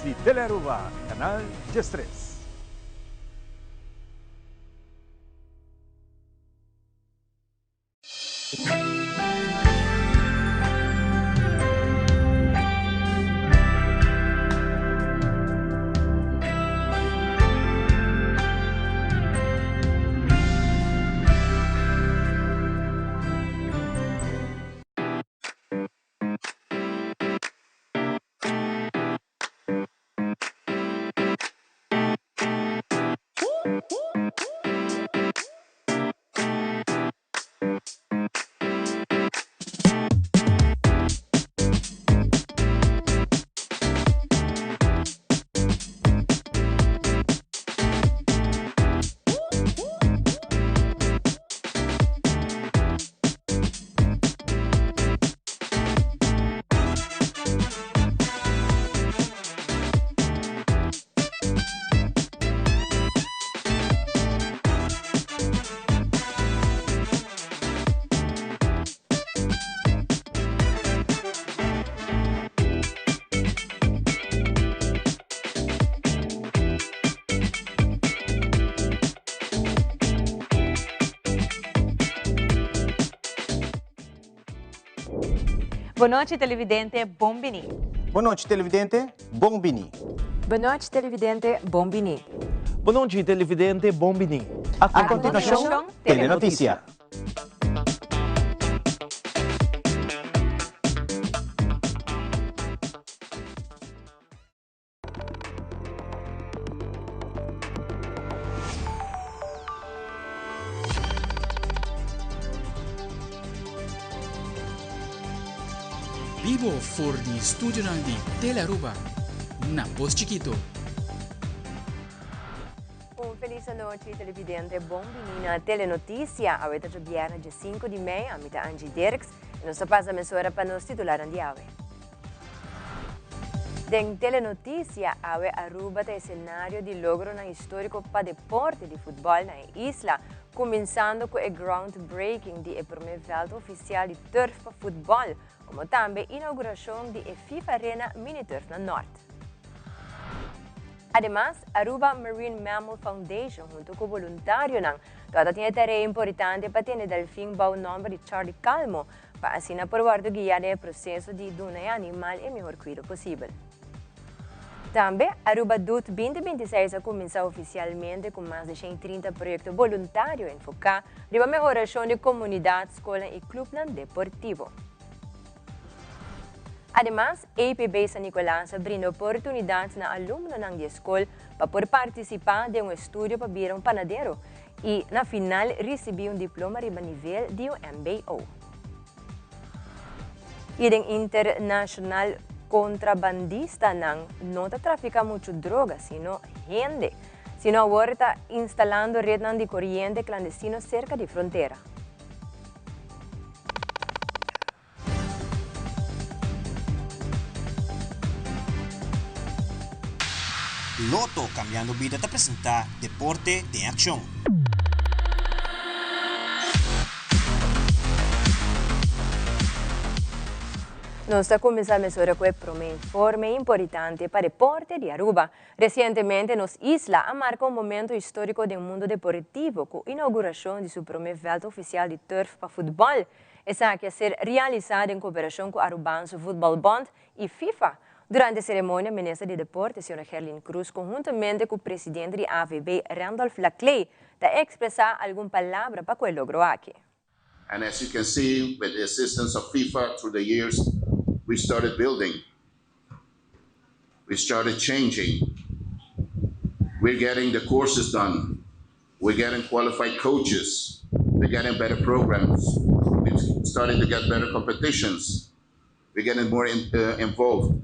de Telearuba, Canal 13. Boa noite, televidente Bombini. Boa noite, televidente Bombini. Boa noite, televidente Bombini. Boa noite, televidente Bombini. A continuação, Telenotícia. Vivo for the Studio di Telearuba, na Voz Chiquito. Feliz noite, televidente Bombini na Telenotícia. A hoje é viernes de 5 de maio, a mitad Angie Dirks. E nós passamos a mesura para nos titular de hoje. Den Telenotícia, hoje Aruba tem cenário de logro na histórico para deporte de futebol na isla, começando com o groundbreaking de primeiro velto oficial de turf para futebol, como também a inauguração de FIFA Arena Mini Turf na Norte. Además, Aruba Marine Mammal Foundation, junto com o voluntário, toda tem tarefa importante para ter delfim bom nome de Charlie Calmo, para assim aprovar o guiar o processo de donar animal e melhor cuidado possível. Também, Aruba DUT 2026 a começar oficialmente com mais de 130 projetos voluntários enfocados na melhoração de comunidade, escola e clube deportivo. Además, APB San Nicolás brinda oportunidades na alunos da escola para participar de estudo para virar panadeiro e, na final, receber diploma de nível de MBO. E o internacional contrabandista não trafica muito droga, sino gente, sino agora está instalando rede de corrente clandestino cerca da fronteira. Loto Cambiando Vida te apresenta Deporte de Acción. Nós começamos a com um informe importante para o deporte de Aruba. Recentemente, nos isla marca um momento histórico do mundo deportivo com a inauguração de seu primeiro velto oficial de turf para futebol. Essa que a ser realizada em cooperação com o Arubanso Football Bond e FIFA. Durante a cerimônia, a ministra de Deporte, a senhora Herlin Cruz, conjuntamente com o presidente da AVB, Randolph Laclay, está expressar alguma palavra para o logro aqui. And as you can see, with the assistance of FIFA through the years, we started building. We started changing. We're getting the courses done. We're getting qualified coaches. We're getting better programs. We're starting to get better competitions. We're getting more involved.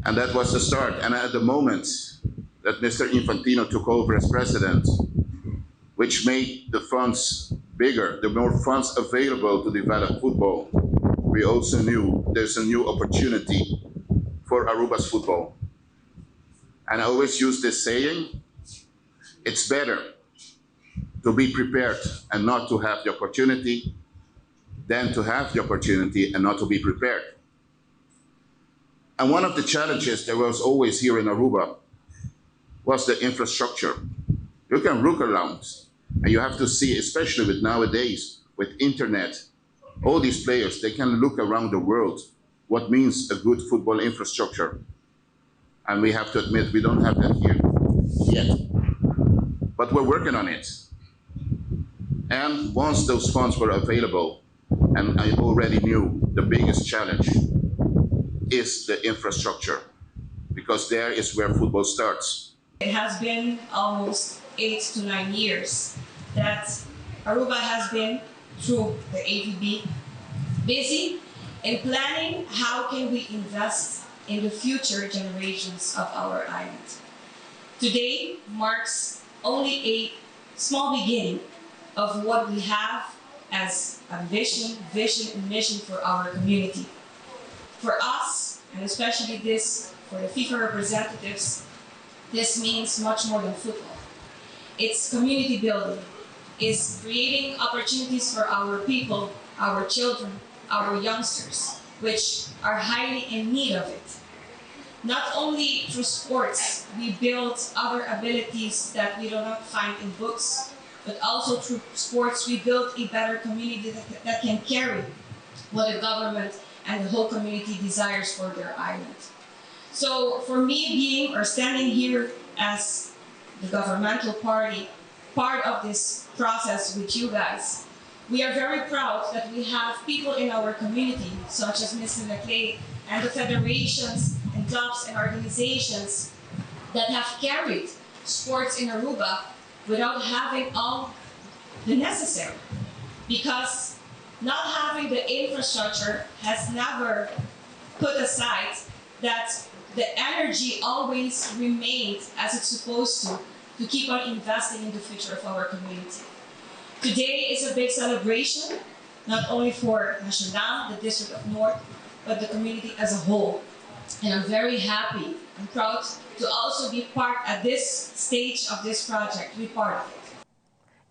And that was the start. And at the moment that Mr. Infantino took over as president, which made the funds bigger, the more funds available to develop football, we also knew there's a new opportunity for Aruba's football. And I always use this saying, it's better to be prepared and not to have the opportunity than to have the opportunity and not to be prepared. And one of the challenges that was always here in Aruba was the infrastructure. You can look around and you have to see, especially with nowadays, with internet, all these players, they can look around the world what means a good football infrastructure. And we have to admit we don't have that here yet. But we're working on it. And once those funds were available, and I already knew the biggest challenge is the infrastructure, because there is where football starts. It has been almost 8 to 9 years that Aruba has been, through the AVB, busy in planning how can we invest in the future generations of our island. Today marks only a small beginning of what we have as a vision and mission for our community. For us, and especially this, for the FIFA representatives, this means much more than football. It's community building. It's creating opportunities for our people, our children, our youngsters, which are highly in need of it. Not only through sports, we build other abilities that we do not find in books, but also through sports, we build a better community that can carry what the government and the whole community desires for their island. So for me being or standing here as the governmental party, part of this process with you guys, we are very proud that we have people in our community, such as Mr. Leclerc and the federations and clubs and organizations that have carried sports in Aruba without having all the necessary. Because not having the infrastructure has never put aside that the energy always remained as it's supposed to keep on investing in the future of our community. Today is a big celebration, not only for Nacional, the District of North, but the community as a whole. And I'm very happy and proud to also be part at this stage of this project, to be part of it.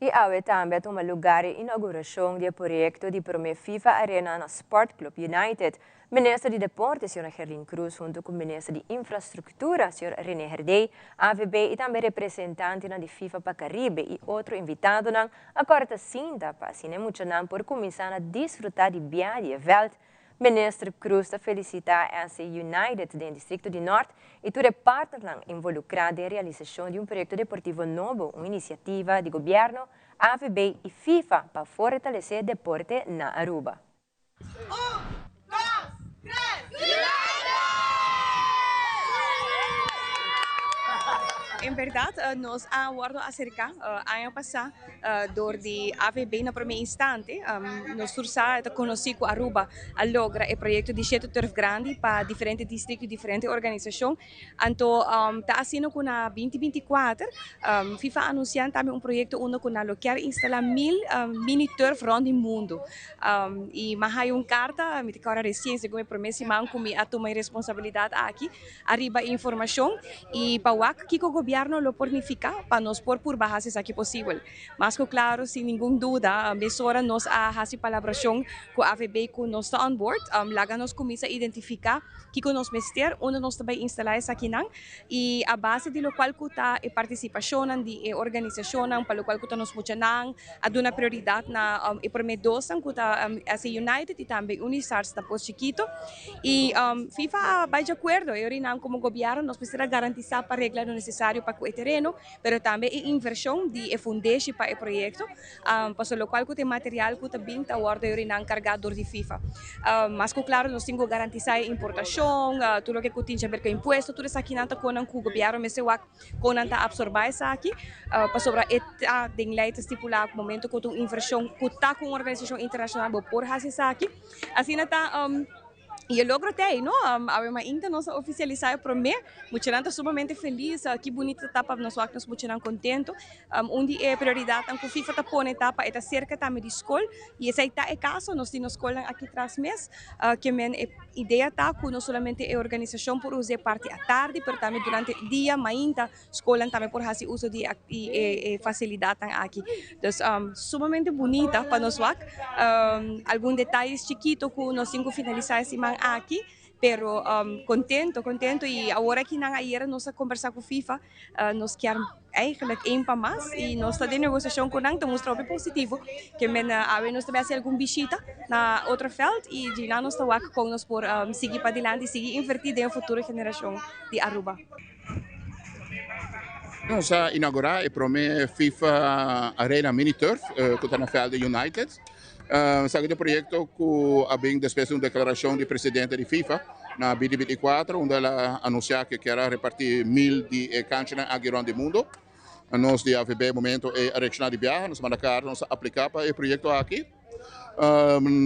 Iawe também uma lugar de inauguração do projeto de Prome FIFA Arena na Sport Club United. Ministro de Deportes, Sr. Gerlin Cruz, junto com o Ministro de Infraestrutura, Sr. René Herdey, AVB e também representante de FIFA para Caribe e outro invitado, a corta cinta para Cinemuchanan por começar a desfrutar de viagem veld. Ministro Cruz felicita a AC United do Distrito de Norte e toda a parte involucrada em realização de projeto deportivo novo, uma iniciativa de governo, AVB e FIFA para fortalecer o deporte na Aruba. Em verdade, nós aguardamos acerca ano passado door de AVB na primeiro instante, nós sursa conhecido Aruba a logra o projeto de Cheto Turf Grande para diferentes distritos, diferentes organizações. Então, está assim com a 2024, FIFA anunciando também projeto onde com a quer instalar 1000 mini turf rond o mundo. E mas há carta, me declara recente como promessa, mas como a tomar responsabilidade aqui, arriba informação e para o que o governo lo pornifica para nós pôr por baixo aqui possível. Mas claro, sem nenhuma dúvida, a mesora nós a hasi palabração com a AVB com nós está on board, laga nós começa a identificar que nós mester onde nós também instalar isso aqui não e a base de lo qual kuta e participação de organização para lo qual kuta nós muchanan a dar prioridade na e promedosan kuta as United e também Unisars da pos chiquito e FIFA vai de acordo e orinam como governo nós precisamos garantizar para reglar o necessário para o terreno, pero também a inversão de fundeixe para o projeto, para o qual o material que também está ordenado carregador de FIFA. Mas claro, nós temos que garantizar a importação, tudo o que tem a ver com imposto, tudo isso aqui não está com o governo, mas eu com não está absorver isso aqui, para sobre a den lei estipular o momento que a inversão que está com uma organização internacional por fazer isso aqui, assim está e eu logro até, não? Ainda nós oficializar para mim, muito sumamente feliz, que bonita etapa nós vamos muito contento, onde é prioridade que o FIFA está pondo etapa é cerca também de escola e esse é caso nós temos escola aqui atrás mês, que a ideia está que não somente a organização por usar parte à tarde, mas também durante o dia, ainda escola também por fazer uso de facilidade aqui, então sumamente bonita para nós alguns detalhes chiquitos que nós temos que finalizar esse aqui Pero contento e agora que na ayer nós a conversar com FIFA, nós queremos eigenlijk één pa mas e nós está de negociação com nang mostrar o positivo que men nós também fazer algum visita na outro veld e de lá nós está com nós por seguir para adiante e seguir invertir em futura geração de Aruba. Nós vamos inaugurar o FIFA Arena Mini Turf, que está na Velde United. Sabe do projeto que abbiamo después uma declaração do presidente de FIFA na BD24, onde ela anunciou que quer repartir 1000 de canchas aqui around o mundo. Nós de AVB momento é a reação de viagem, nós mandamos aplicar para o projeto aqui.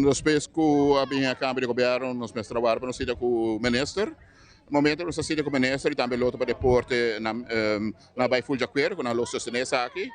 Depois que abbiamo a Câmara de Governo, nós trabalhamos para nós com o ministro. No momento nós estamos com o ministro e também outro para deporte na Baiful de acordo com a Los Sostenesa aqui.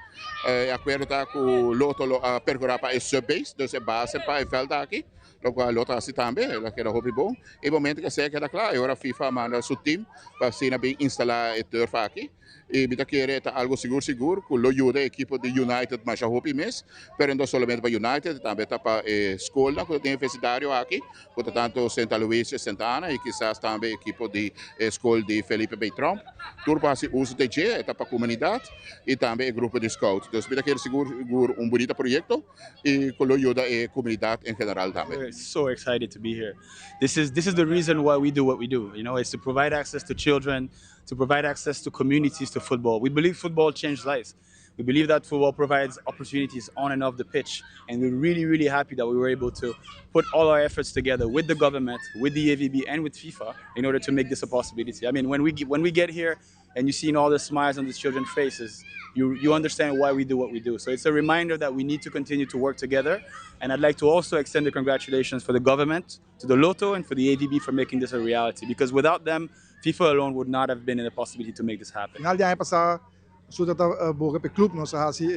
Acordo está com o loto percorrer para o subbase, então é base para o veld aqui. Logo a lota assim também, ela quer hobby bom. E no momento que sei que é claro, agora a FIFA manda seu time para se instalar o turf aqui. E bita quer algo seguro, que lo ajuda a equipe de United mas a hobby mes, pero não somente para United, também está para a escola que tem universitário aqui, portanto Santa Lucia, Santana e quizás também a equipe de escola de Felipe Beltrão. Tudo para se uso de G, está para a comunidade e também o grupo de scout. Então bita quer seguro bonito projeto e que lo ajuda a comunidade em geral também. We're so excited to be here. This is the reason why we do what we do. You know, it's to provide access to children, to provide access to communities to football. We believe football changed lives. We believe that football provides opportunities on and off the pitch, and we're really, really happy that we were able to put all our efforts together with the government, with the AVB, and with FIFA in order to make this a possibility. I mean, when we get here and you see all the smiles on these children's faces, you understand why we do what we do. So it's a reminder that we need to continue to work together, and I'd like to also extend the congratulations for the government, to the Lotto, and for the AVB for making this a reality, because without them, FIFA alone would not have been in a possibility to make this happen. Final de ano passado, sudah ta boga pe club nós hasi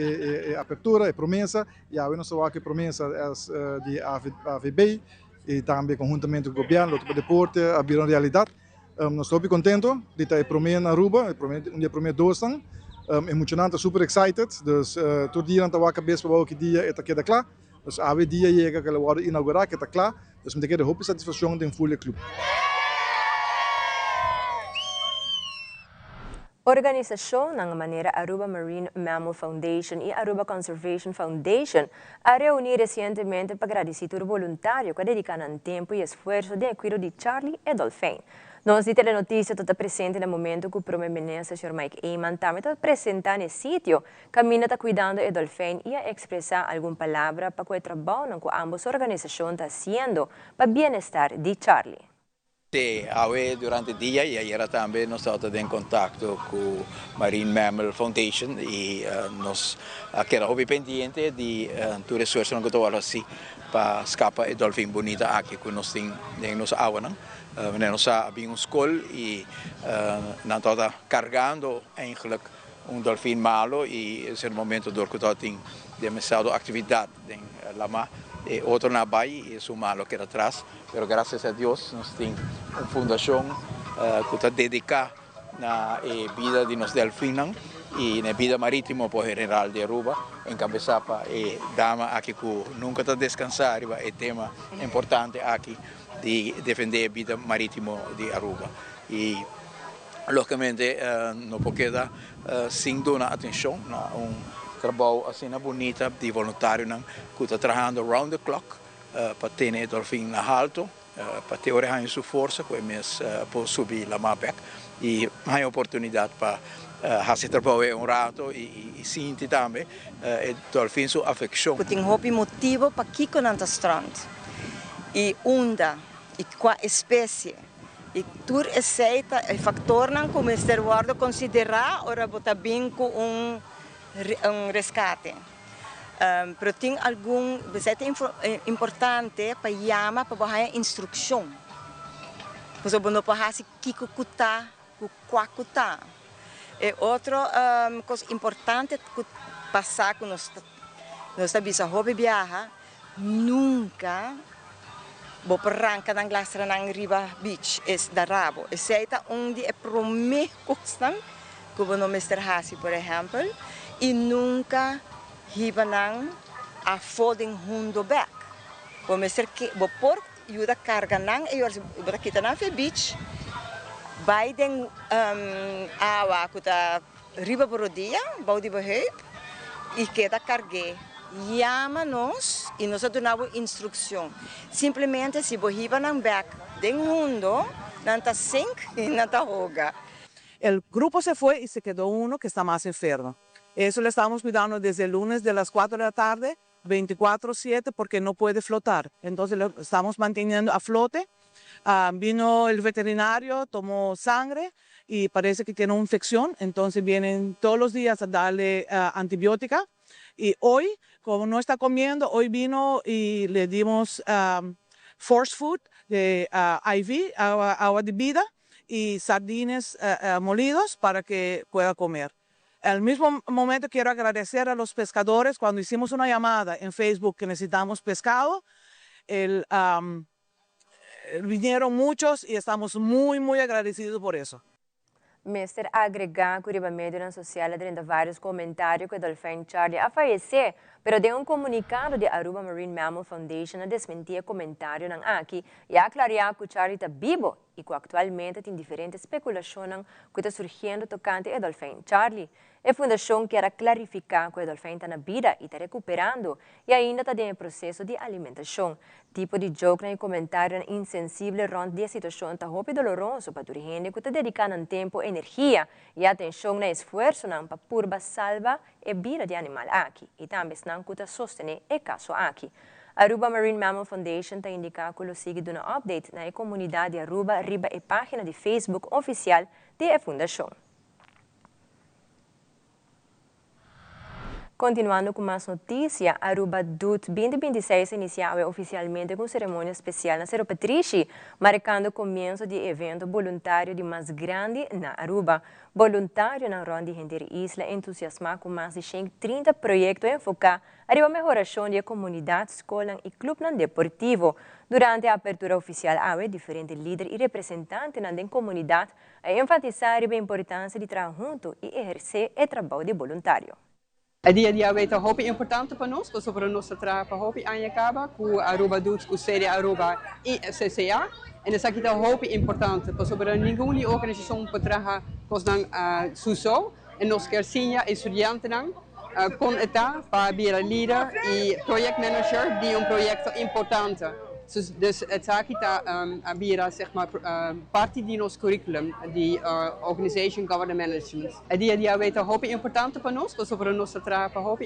apertura e promessa e a nós só que promessa de AVB e também conjuntamente com o governo, o deporte, a virar realidade. Nós estamos contentos de estar promessa na Aruba, promessa dois emocionante, super excited. Dus todo dia nós cabeça para que dia está queda claro. Dus AVB dia chega que ela vai inaugurar que está claro. Dus met de hoop e satisfação de full club. Organização ng maneira Aruba Marine Mammal Foundation e Aruba Conservation Foundation a reunir recentemente para agradecer o voluntário que dedicam tempo e esforço de cuidar de Charlie e Dolphin. Nós de Telenotícia está presente no momento que o primeiro-ministro, Sr. Mike Eyman, também está presente no sítio, caminha está cuidando de Dolphin e a expressar alguma palavra para o trabalho que ambas organizações estão fazendo para o bem-estar de Charlie. Sí, durante el día y ayer también nos estamos en contacto con Marine Mammal Foundation y nos quedamos pendiente de tu resuelción que todo así para escapar el dolfín bonita aquí que nos tiene en los aguas. Nos había un school y nos estamos cargando eigenlijk un dolfín malo y es el momento de que tiene demasiada actividad en la mar. Otro na Bahia e su malo que era atrás, pero graças a Deus nós temos uma fundação que está dedicada na vida de nos delfinos e na vida marítima por general de Aruba, encabeçada e dama aqui que nunca está descansar, é tema importante aqui de defender a vida marítima de Aruba e logicamente não pode quedar sem dar atenção a trabalho assim bonita de voluntário que está trabalhando around the clock para ter o dolfim na alto, para ter a sua força, para subir a Mapec e a oportunidade para fazer trabalho um rato e sentir também o dolfim sua afecção. Tem hobby motivo para que com a strand e onda e qual espécie e tudo aceita o fator não como este guarda considerar ora botar bem com rescate. Pero tem algum bastante importante para chamar para dar instrução. Pois não para fazer kiko kuta, kuakuta. E outra coisa importante que passar com nós sabemos hobby viajar nunca vou arrancar na glaciar na riba beach es da rabo. Aceita onde é primeiro coisa como no Mr. Hasi, por exemplo. E nunca hibanang a foding hundo back. Vou por ajuda carga nang e bota kita na fe beach. By den awa kuta riba por dia, bau di bahep e queda cargue. Llama-nos e nós damos instrução. Simplesmente se borriba nang back den mundo, nanta sink e nanta roga. El grupo se fue y se quedó uno que está más enfermo. Eso le estamos cuidando desde el lunes de las 4 de la tarde, 24/7, porque no puede flotar. Entonces lo estamos manteniendo a flote. Vino el veterinario, tomó sangre y parece que tiene una infección. Entonces vienen todos los días a darle antibiótica. Y hoy, como no está comiendo, hoy vino y le dimos force food de IV, agua de vida, y sardines molidos para que pueda comer. Al mismo momento quiero agradecer a los pescadores cuando hicimos una llamada en Facebook que necesitamos pescado. Vinieron muchos y estamos muy agradecidos por eso. Mister agregar Curiba Média na social dentro de vários comentários que o Dolphin Charlie a falecer, pero de comunicado de Aruba Marine Mammal Foundation a desmentir comentário nan aqui e aclarar que o Charlie está vivo e que atualmente tem diferentes especulações que está surgindo tocante ao Dolphin Charlie. A fundação quer clarificar que o Dolphin está na vida e está recuperando e ainda está em processo de alimentação. Tipo de joke e comentário insensível rond de situação está roupa doloroso para a gente que está dedicando tempo, energia e atenção na esforço para purba salva a vida de animal aqui e também não que está sostener o caso aqui. Aruba Marine Mammal Foundation está indicando que sigue dando update na comunidade de Aruba riba a página de Facebook oficial da fundação. Continuando com mais notícias, Aruba DUT 2026 iniciava oficialmente com cerimônia especial na Cerro Patrici, marcando o começo de evento voluntário de mais grande na Aruba. Voluntário na ronda de gente isla entusiasmado com mais de 130 projetos enfocados na melhoração da comunidade, escola e clube deportivo. Durante a abertura oficial, diferentes líderes e representantes da comunidade enfatizaram a importância de trabalhar junto e exercer o trabalho de voluntário. A dia a dia é muito importante para nós, sobre o nosso trabalho com a Aruba DUT, com a série Aruba e a CCA. E isso aqui é muito importante, sobre nenhuma organização para trabalhar com a SUSO, e nós queremos que estudantes com a para vir líder e project manager de projeto importante. Dus het zaak is zeg maar parte do nosso curriculum de organization governance management. A dia a dia é muito importante para nós, sobre o nosso trabalho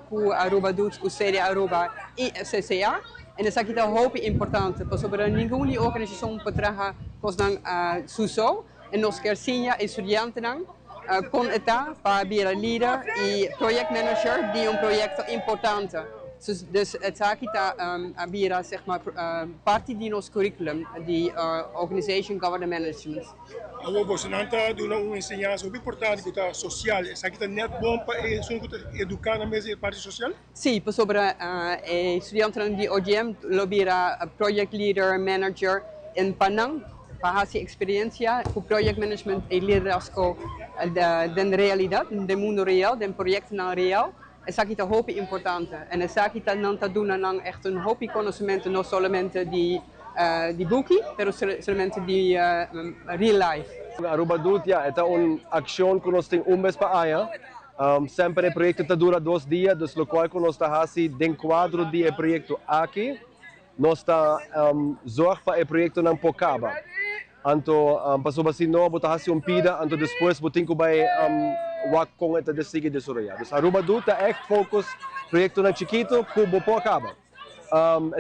com a Aruba DUT, com a série Aruba e a CCA. E isso aqui é muito importante, sobre nenhuma organização para trabalhar com a SUSO, e nós queremos que estudantes com a para vir líder e project manager de projeto importante. Dus het zaak is zeg maar parte do nosso curriculum de organization governance management. A Bolsonaro deu enseñança muito importante que é social. Isso aqui é net bom para educar na mesa parte social? Sim, sobre estudantes de OGM, lobira project leader, manager em Panang, para a experiência com project management e liderazgo da realidade, do mundo real, do projeto na real. Isso aqui é muito importante. E isso aqui não está dando echt muito conhecimento, não somente de book, mas somente de real life. Aruba DUT é uma ação que nós temos mês para sempre o projeto dura 2 dias, dus lo qual nós estamos dentro do quadro do projeto aqui, nós estamos zorg para o projeto não acaba. Então, passo assim não, botamos pida, então depois botamos vai com esta desliga de Soraya. Dus Aruba DUT é echt focus projeto na chiquito, que bopo acaba.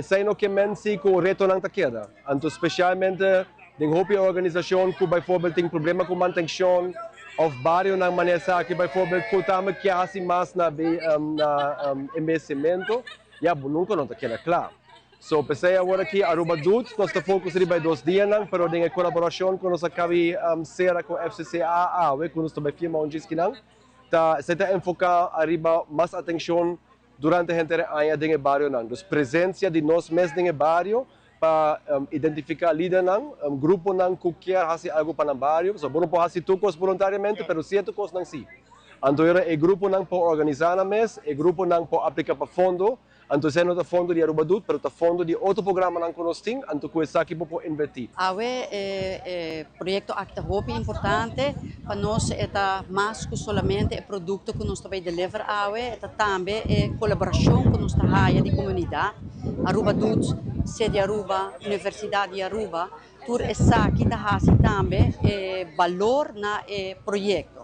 Sei no que mensi com o reto não taqueda. Então, especialmente den hopi organização que, por exemplo, tem problema com manutenção of barrio na maneira que, por exemplo, cultamos que há mais na investimento, já nunca não taqueda, claro. So, pensei agora que Aruba DUT, nós estamos focusando em 2 dias, mas em colaboração com nós acabamos ser com FCCA, que nós também firma onde que não, se está enfocado arriba mais atenção durante a gente aí dentro do barrio não. Então, presença de nós mesmos dentro do barrio para identificar líder não, grupo não que quer fazer algo para o barrio, so, não pode fazer tudo voluntariamente, mas certo coisa não sim. Então, o grupo não pode organizar na mês, o grupo não pode aplicar para fundo. Entonces no está fondo de Aruba Dut, pero está fondo de otro programa que nós temos, entonces aqui para invertir. Awe projeto acta hopi importante para nós é mais que somente o produto que nós também deliver awe, é também colaboração com nossa área de comunidade. Aruba Dut, sede Aruba, Universidade de Aruba, tur essa aqui tá também valor na projeto.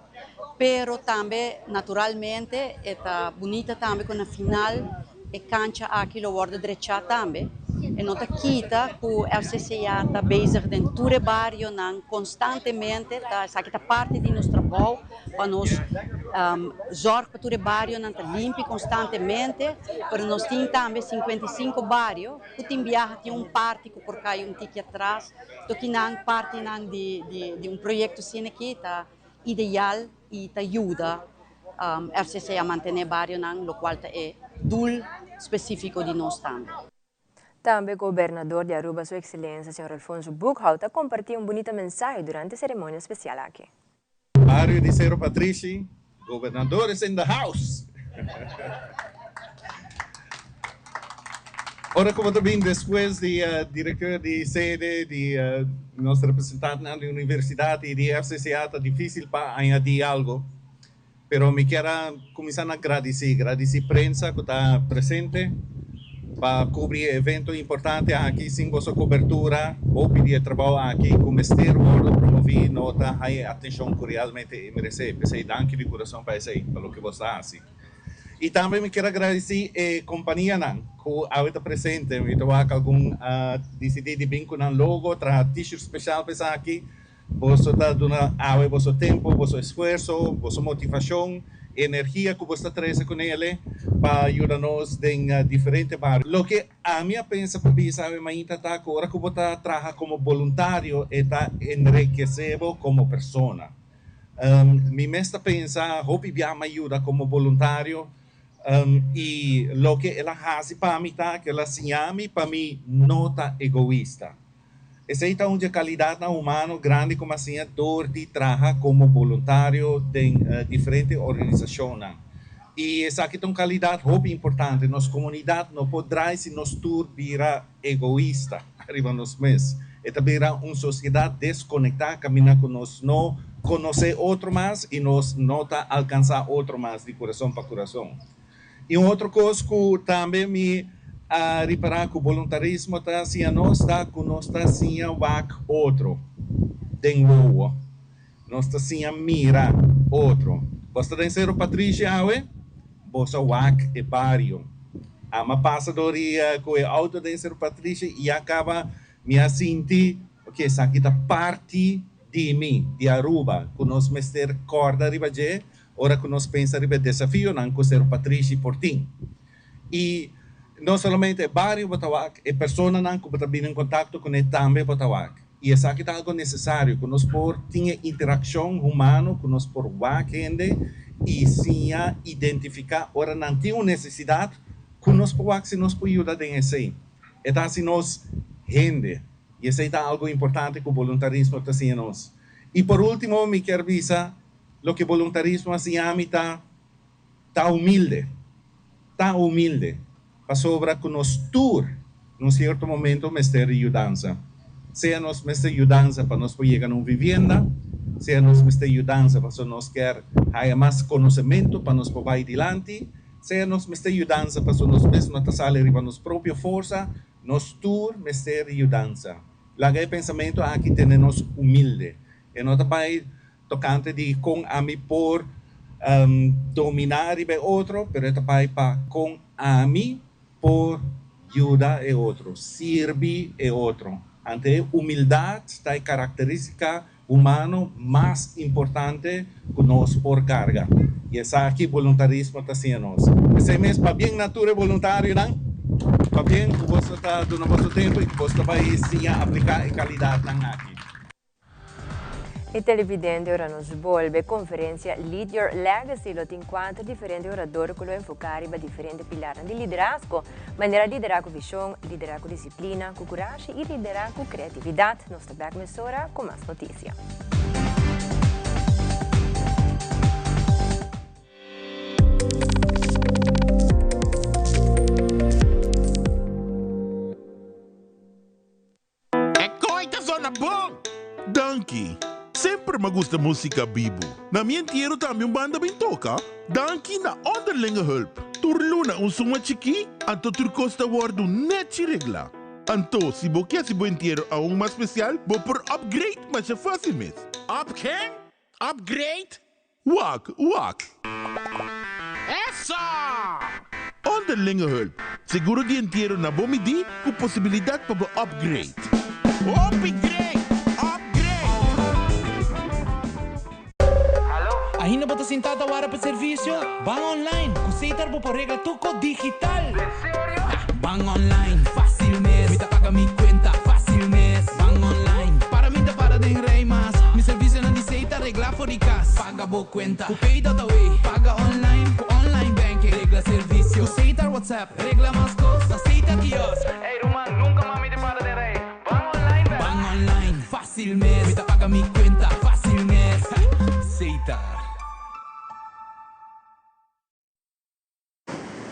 Pero também naturalmente é bonita também com a final e cancha aqui lo guarda direita também. E nota kita ku FCCA está bezig em todo o bairro constantemente, essa aqui parte de nosso trabalho para nós zorg para todo o bairro não limpo constantemente, para nós temos também 55 bairros, que tem viaja tem parte que por cá um tique atrás, to que não parte de projeto assim aqui tá ideal e tá ajuda FCCA a manter o bairro lo qual é dul específico de nós também. Também o governador de Aruba, Sua Excelência, Sr. Alfonso Buchholter, compartilhou bonita mensagem durante a cerimônia especial aqui. Mario de Cerro Patrici, governadores in the house. Ora, como também depois de diretor de sede, de nosso representante na universidade e de FCCA, está difícil para añadir algo. Pero me quero começar a agradecer a prensa que está presente para cobrir evento importante aqui, sem vossa cobertura, ou pedir trabalho aqui, com o Ministério promover nota, a atenção que realmente merece. Pensei, danke de coração para isso, pelo que você faz. E também me quero agradecer a companhia que está presente. Eu estou decidir de vir com um logo, trazer t-shirt especial para aqui. Você está dando vosso tempo, vosso esforço, vossa motivação, energia que você traz com ele para ajudar-nos em diferentes bairros. O que a minha pensa para mim, sabe, mas agora que você trabalha como voluntário, está enriquecendo como pessoa. Me mesta pensa, hope me ajuda como voluntário e o que ela faz para mim, que ela ensina para mim, nota egoísta. Essa é uma qualidade humana grande como assim a dor de trabalhar como voluntário em diferentes organizações. E essa aqui é uma qualidade muito importante. Nossa comunidade não poderá se nos virar egoísta arriba nos meses. É também uma sociedade desconectada, caminhar com nós, não conhecer outro mais e nós não alcançar outro mais de coração para coração. E outra coisa que também me a reparar que o voluntarismo está assim a nós, está com nós está assim a outro, tem boa, nós está assim a mira outro. Você tem ser o Patrícia, você wak e bairro. A uma passadoria com o auto de ser o Patrícia e acaba me a sentir que essa aqui está parte de mim, de Aruba, que nós mestre corda riba je, ora que nós pensa riba desafio, não que ser o Patrícia por ti. E não somente o bairro Botawak, a pessoa que está em contato com ele também Botawak. E isso aqui é algo necessário, que nós por ter interação humana, que nós por gente e sim identificar, ora não tem uma necessidade, que nós por se nos pode ajudar em isso. Então, assim, nós gente, e isso é algo importante que o voluntarismo está assim nós. E por último, me quero avisar, o que o voluntarismo assim está humilde, para sobra que nos tour, num certo momento, mestre ajudança. Seja nos mestre ajudança para nós poder chegar a uma vivenda, seja nos mestre ajudança para nós quer ter mais conhecimento para nós poder ir adiante, seja nos mestre ajudança para nós mesmos não sair para nossa própria força, nos tour mestre ajudança. Lá que pensamento aqui temos humilde. E não também tocante de com a mim por dominar o outro, mas também para com a mim por ajudar o outro, servir o outro. Ante humildade está a característica humana mais importante que nós por carga. E essa aqui voluntarismo está sendo nós. Esse mês para bem natura voluntário, não? Para bem que você está dando nosso tempo e que você vai sim aplicar a qualidade não aqui. E televidente ora nos volve conferência Lead Your Legacy, lo tem 4 diferentes oradores que lo enfocam em diferentes pilares de liderazgo, maneira de liderar com visão, liderar com disciplina, com coragem e liderar com criatividade. Nós também começamos com mais notícias. gusta música bibu. Na mi entierro também banda bem toca. Danki na onderlinge hulp. Turluna suma chiqui, anto turcosta wordu net regla. Anto, si bo quer si bo entierro a mais especial, bo por upgrade, mas é fácil mesmo. Up quem? Upgrade? Wak. Essa! Onderlinge hulp. Seguro de entierro na bomidi, com possibilidade para upgrade. Upgrade! Ainda bota sentada hora para serviço? Bang online, kusitar po por regla tuco digital. Bang online, fácil mes. Me paga mi cuenta, fácil mes. Bang online, para mim para de rei mas. Mi serviço não diceita regla for de casa. Paga bo cuenta, ku pay that away. Paga online, ku online banking. Regla serviço, kusitar WhatsApp. Regla mas costa, aceita kiosco. Hey Roman, nunca mami te para de rei. Bang online, bang online, fácil mes. Me paga mi cuenta, fácil mes. Aceitar.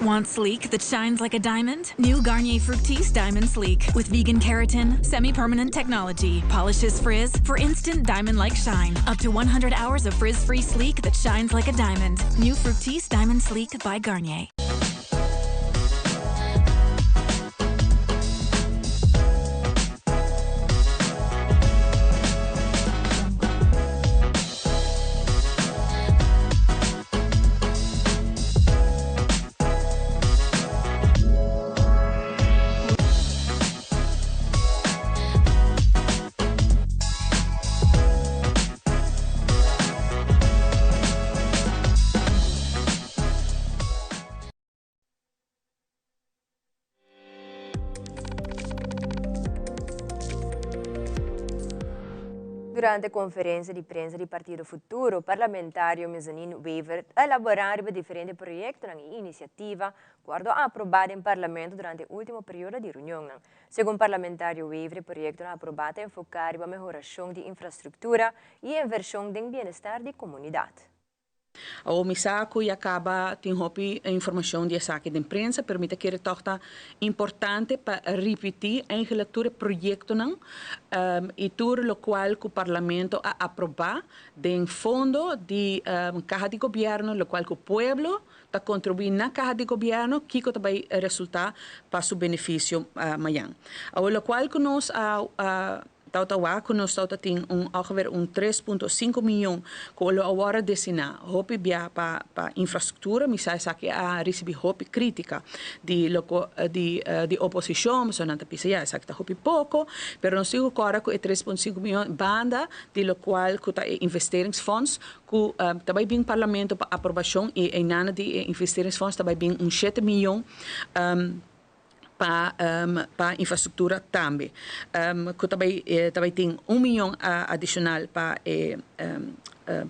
Want sleek that shines like a diamond? New Garnier Fructis Diamond Sleek with vegan keratin, semi-permanent technology, polishes frizz for instant diamond-like shine. Up to 100 hours of frizz-free sleek that shines like a diamond. New Fructis Diamond Sleek by Garnier. Durante a conferência de prensa do Partido Futuro, o parlamentário Mezzanine Wever elaboraram diferentes projetos e iniciativas que aprovado em parlamento durante o último período de reunião. Segundo o parlamentário Wever, o projeto aprovado é focado na melhoração de infraestrutura e inversão em bem-estar da comunidade. O misako e acaba tem hopi informação de saque de imprensa permite que retorta importante para repetir a leitura projeto não e tur lo qual o parlamento a aprovar de fundo de caja de governo lo qual o pueblo está contribuir na caja de governo que vai resultar para seu benefício amanhã. O lo qual que nós Tautawa, que nós tem ongeveer 3,5 milhão que o agora destinar hopi bia para infraestrutura, mas sai que a receber hopi crítica de oposição, mas não tem já sai que hopi pouco, pero nós digo agora que 3,5 milhão banda de lo qual que tá investeringsfonds que também bem parlamento para aprovação e nada de investeringsfonds também bem 7 milhão para infraestrutura também. Que também tem 1 milhão adicional para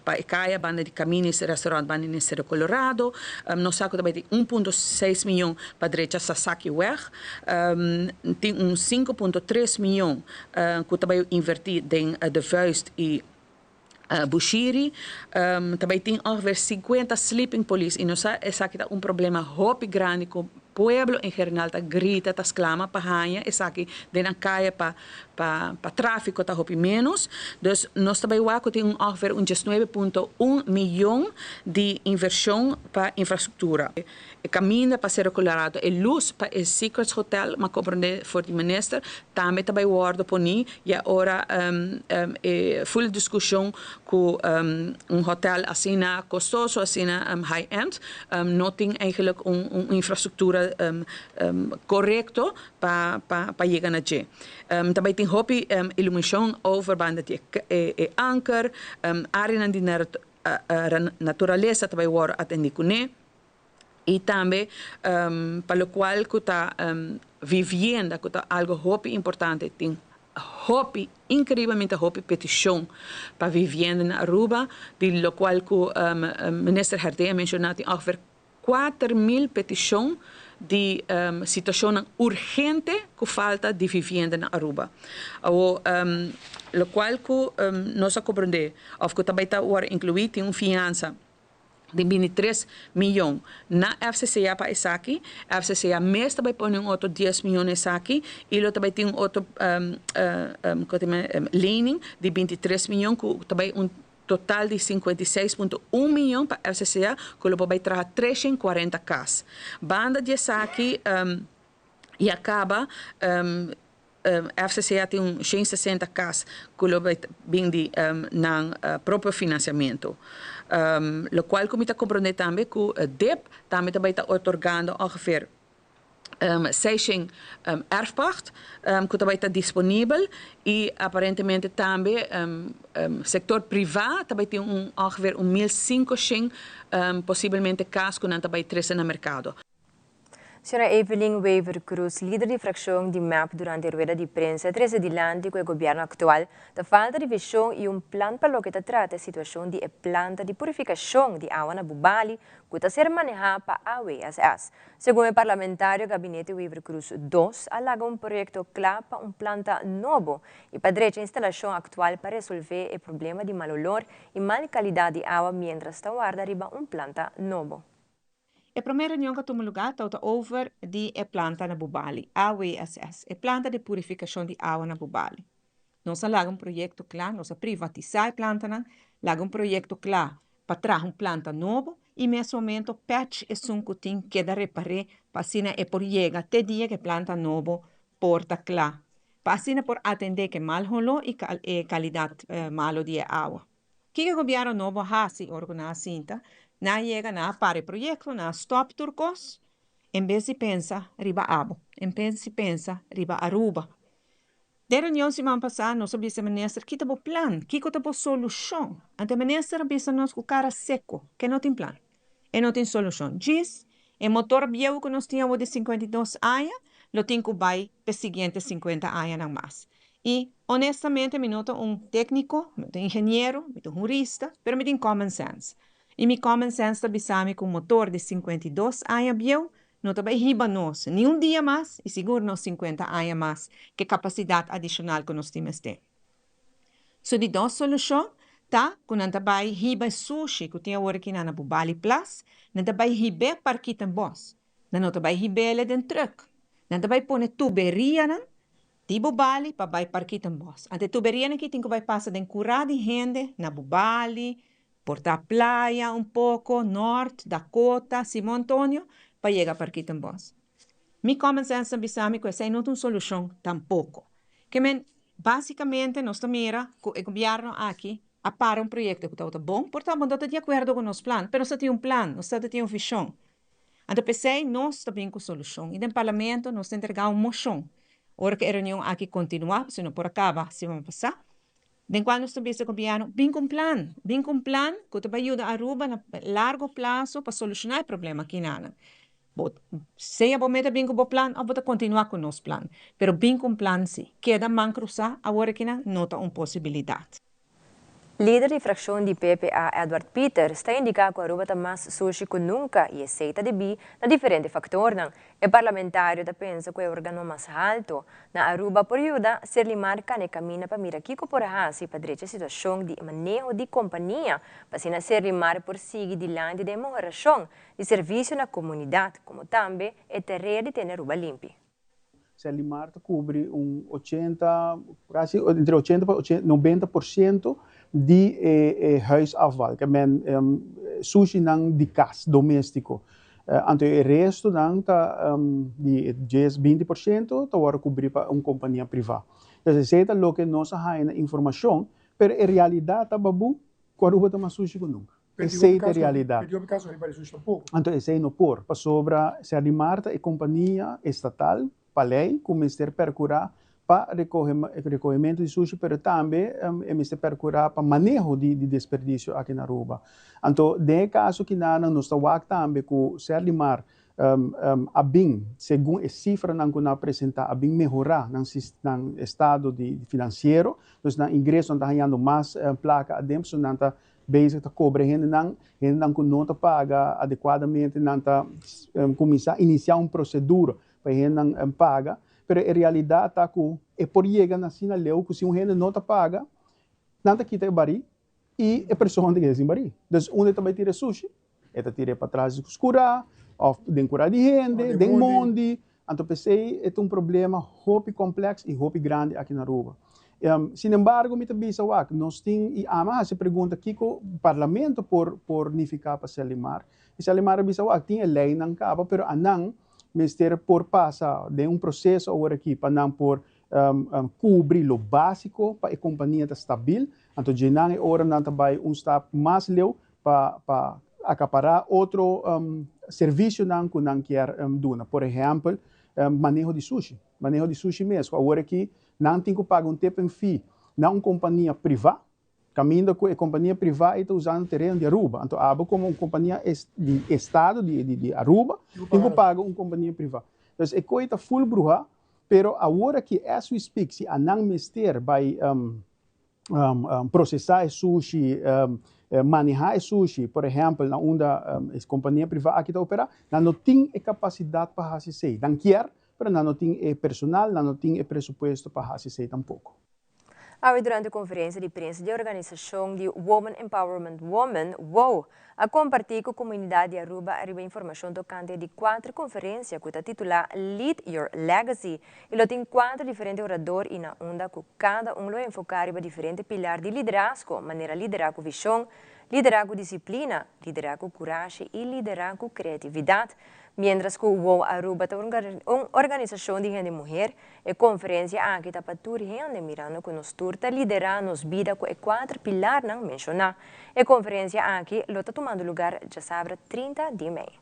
a CAIA, banda de caminhos, restaurante, banda de Cerro Colorado. Nós também tem 1,6 milhão para a direita Sasaki Weg. Tem 5,3 milhão que também invertir em De Vuist e Bushiri, também tem ongeveer 50 sleeping police. E nós sabemos que é problema muito grande com pueblo em geral tá grita, tá exclama para ranha, é aqui dentro da caia para tráfico tá hopi menos. Então nós também tem ongeveer 9,1 milhão de inversão para infraestrutura. O caminho para Cerro Colorado, a luz para o Secrets Hotel, mas compreende for o ministro, também guarda por mim e agora full discussão com hotel assim custoso, assim high-end, não tem eigenlijk infraestrutura correto para chegar na G. Também tem hopi iluminação over banda de anker, área de natureza também war atender com e também para o qual que está vivienda, que está algo hopi importante, tem hopi, incrivelmente hopi petição para vivienda na Aruba, de lo qual que o ministro Herdea mencionou tem ongeveer 4.000 petições de situação urgente que falta de vivienda na Aruba. Lo qual que nós compreendemos, ou que também está incluído em fiança de 23 milhões na FCCA para essa aqui. A FCCA mês também põe outro 10 milhões aqui e ele também tem outro lening de 23 milhões que também total de 56,1 milhões para a FCCA, que vai trazer 340 casas. Banda de Saki e acaba a FCCA tem 160 casas que vai vir no próprio financiamento. O qual como está compreendendo também que o DEP também vai estar otorgando ongeveer 600 erfpacht que também está disponível e aparentemente também sector privado também tem ongeveer 1.500 possivelmente casos que não também trazem no mercado. Senhora Evelyn Wever Cruz, líder de fracção de MAP durante a rueda de prensa, treze dilante com o governo atual, da falta de visão e plano para o que trata a situação de planta de purificação de água na Bubali, que está ser manejada para a AWSS. Segundo o parlamentário Gabinete Wever Cruz II, alaga projeto claro para planta novo e para a instalação atual para resolver o problema de mau olor e má qualidade de água, mientras está guarda arriba planta novo. A primeira reunião que tomou lugar está over de planta na Bubali, AWSS, a planta de purificação de água na Bubali. Nós temos projeto claro, nós privatizar a planta, temos projeto claro para trazer planta novo e nesse momento patch é que tem que reparar para assim por chegar até dia que planta novo porta claro. Para assim por atender que mal rolo e qualidade malo de água. Que o governo novo faz organização na chega na para o projeto, na stop turcos, em vez de pensar riba abo, em vez de pensar riba Aruba. De reunião semana passada, nós sabemos ministro que tem plan, que tem solução. Ante ministro bisa nós com cara seco, que não tem plan, e não tem solução. Diz, o motor viejo que nós tínhamos de 52 anos, lo tem que vai para seguinte 50 anos não mais. E, honestamente, me noto técnico, me noto engenheiro, me noto jurista, mas me tem common sense. E meu common sense está bisami com motor de 52 anos viejo, não está bem riba nós, nem dia mais, e seguro nós 50 anos mais, que capacidade adicional que nós temos ter. So, de duas soluções, tá, quando não está bem riba sushi, que tem agora aqui na Bubali Plus, não está bem riba parquita em boss, não está bem riba ele dentro truck, não está bem pôr tuberia, não, de Bubali para bem parquita em boss. Ante tuberia aqui tem que vai passar de curada de gente na Bubali, Porta Playa pouco, Norte, Dakota, Simão Antônio, para chegar para aqui também. Mi common sense bisami que essa não é uma solução tampouco. Que basicamente nós mira que o governo aqui para projeto que está bom, portanto não está de acordo com o nosso plano, mas nós temos plano, nós temos uma visão. Então pensei nós também com solução. E no parlamento nós entregamos uma moção. Ora que a reunião aqui continua, se não por acaba semana passada. Den qual nós também o governo bem com plan que vai ajudar a Aruba a largo prazo para solucionar o problema aqui na. Se a bometa bem com o plano, a vou continuar com o nosso plano. Pero bem com plan sim. Queda man cruzar agora que não tem uma possibilidade. Líder de fracção de PPA, Edward Peter, está indicando que a Aruba está mais sushi que nunca e aceita de bi na diferentes fatores. O parlamentário pensa que o órgão mais alto na Aruba por ajudar a ser marca e caminha para mirar que por hasi para a situação de manejo de companhia para se ser mar por seguir diante de melhoração de serviço na comunidade, como também é terreno de ter Aruba limpa. Selimar cobre quase entre 80 e 90% de huisafval, que é sushi de casa doméstico. Então, o resto de 10-20% está cobrir para uma companhia privada. Então, se é o que nós temos informação, mas a realidade está babu, quando o está sushi com nunca. Essa é a realidade. Então, esse é no por. Para sobra, se alimarta é companhia estatal, para lei, como Mr. Percurar para recolhimento de sushi, mas também Mr. Percurar para manejo de desperdício aqui na Aruba. Então, de caso que nós estamos também com ser limar a bem, segundo a cifra que nós apresentamos, a bem melhorar no estado financeiro, então, no ingresso nós estamos ganhando mais placa dentro, nós estamos basic cobre gente não paga adequadamente, não começar a iniciar uma procedura para gente não paga, mas a realidade está que é por chegar na sina leu que se um gente não paga, não quita o bari e a pessoa não quer sem bari. Então, onde também tira sushi, ela tira para trás de escura, ou de cura de gente, de monde. Então, pensei é um problema muito complexo e muito grande aqui na Aruba. Sin embargo, me também sawak, nós tem e ama se pergunta kiko parlamento por nificar para Selimar. E Selimar bisawak tem lei não caba, pero anang mister por passa de processo agora aqui para não por cobrir o básico para a companhia estar stabil. Então, já não é hora não também step mais leu para acaparar outro serviço não que não quer dona. Por exemplo, manejo de sushi mesmo. Agora aqui não tem que pagar tempo fee na uma companhia privada, caminhando com a companhia privada e está usando o terreno de Aruba. Então, aba como uma companhia de estado de Aruba, tem que pagar uma companhia privada. Então, é coisa full bruxa, pero agora que as we speak, se a não mister vai processar sushi, manejar sushi, por exemplo, na onda companhia privada que está operando, não tem a capacidade para fazer isso. Não quer, mas não tem personal, não tem presupuesto para fazer isso tampouco. Durante a conferência de imprensa da organização de Women Empowerment Women, WOW, a compartilhar com a comunidade de Aruba arriba informação tocante de 4 conferências que está titulada Lead Your Legacy. E tem 4 diferentes oradores e na onda que cada lo enfocar em diferentes pilares de liderazgo, maneira liderar com visão, liderar com disciplina, liderar com coragem e liderar com criatividade. Mientras que o WOW Aruba é uma organização de gente mulher, a conferência aqui está para toda gente mirando que nos turta liderar nos vida com 4 pilares não mencionar. A conferência aqui está tomando lugar já sábado 30 de maio.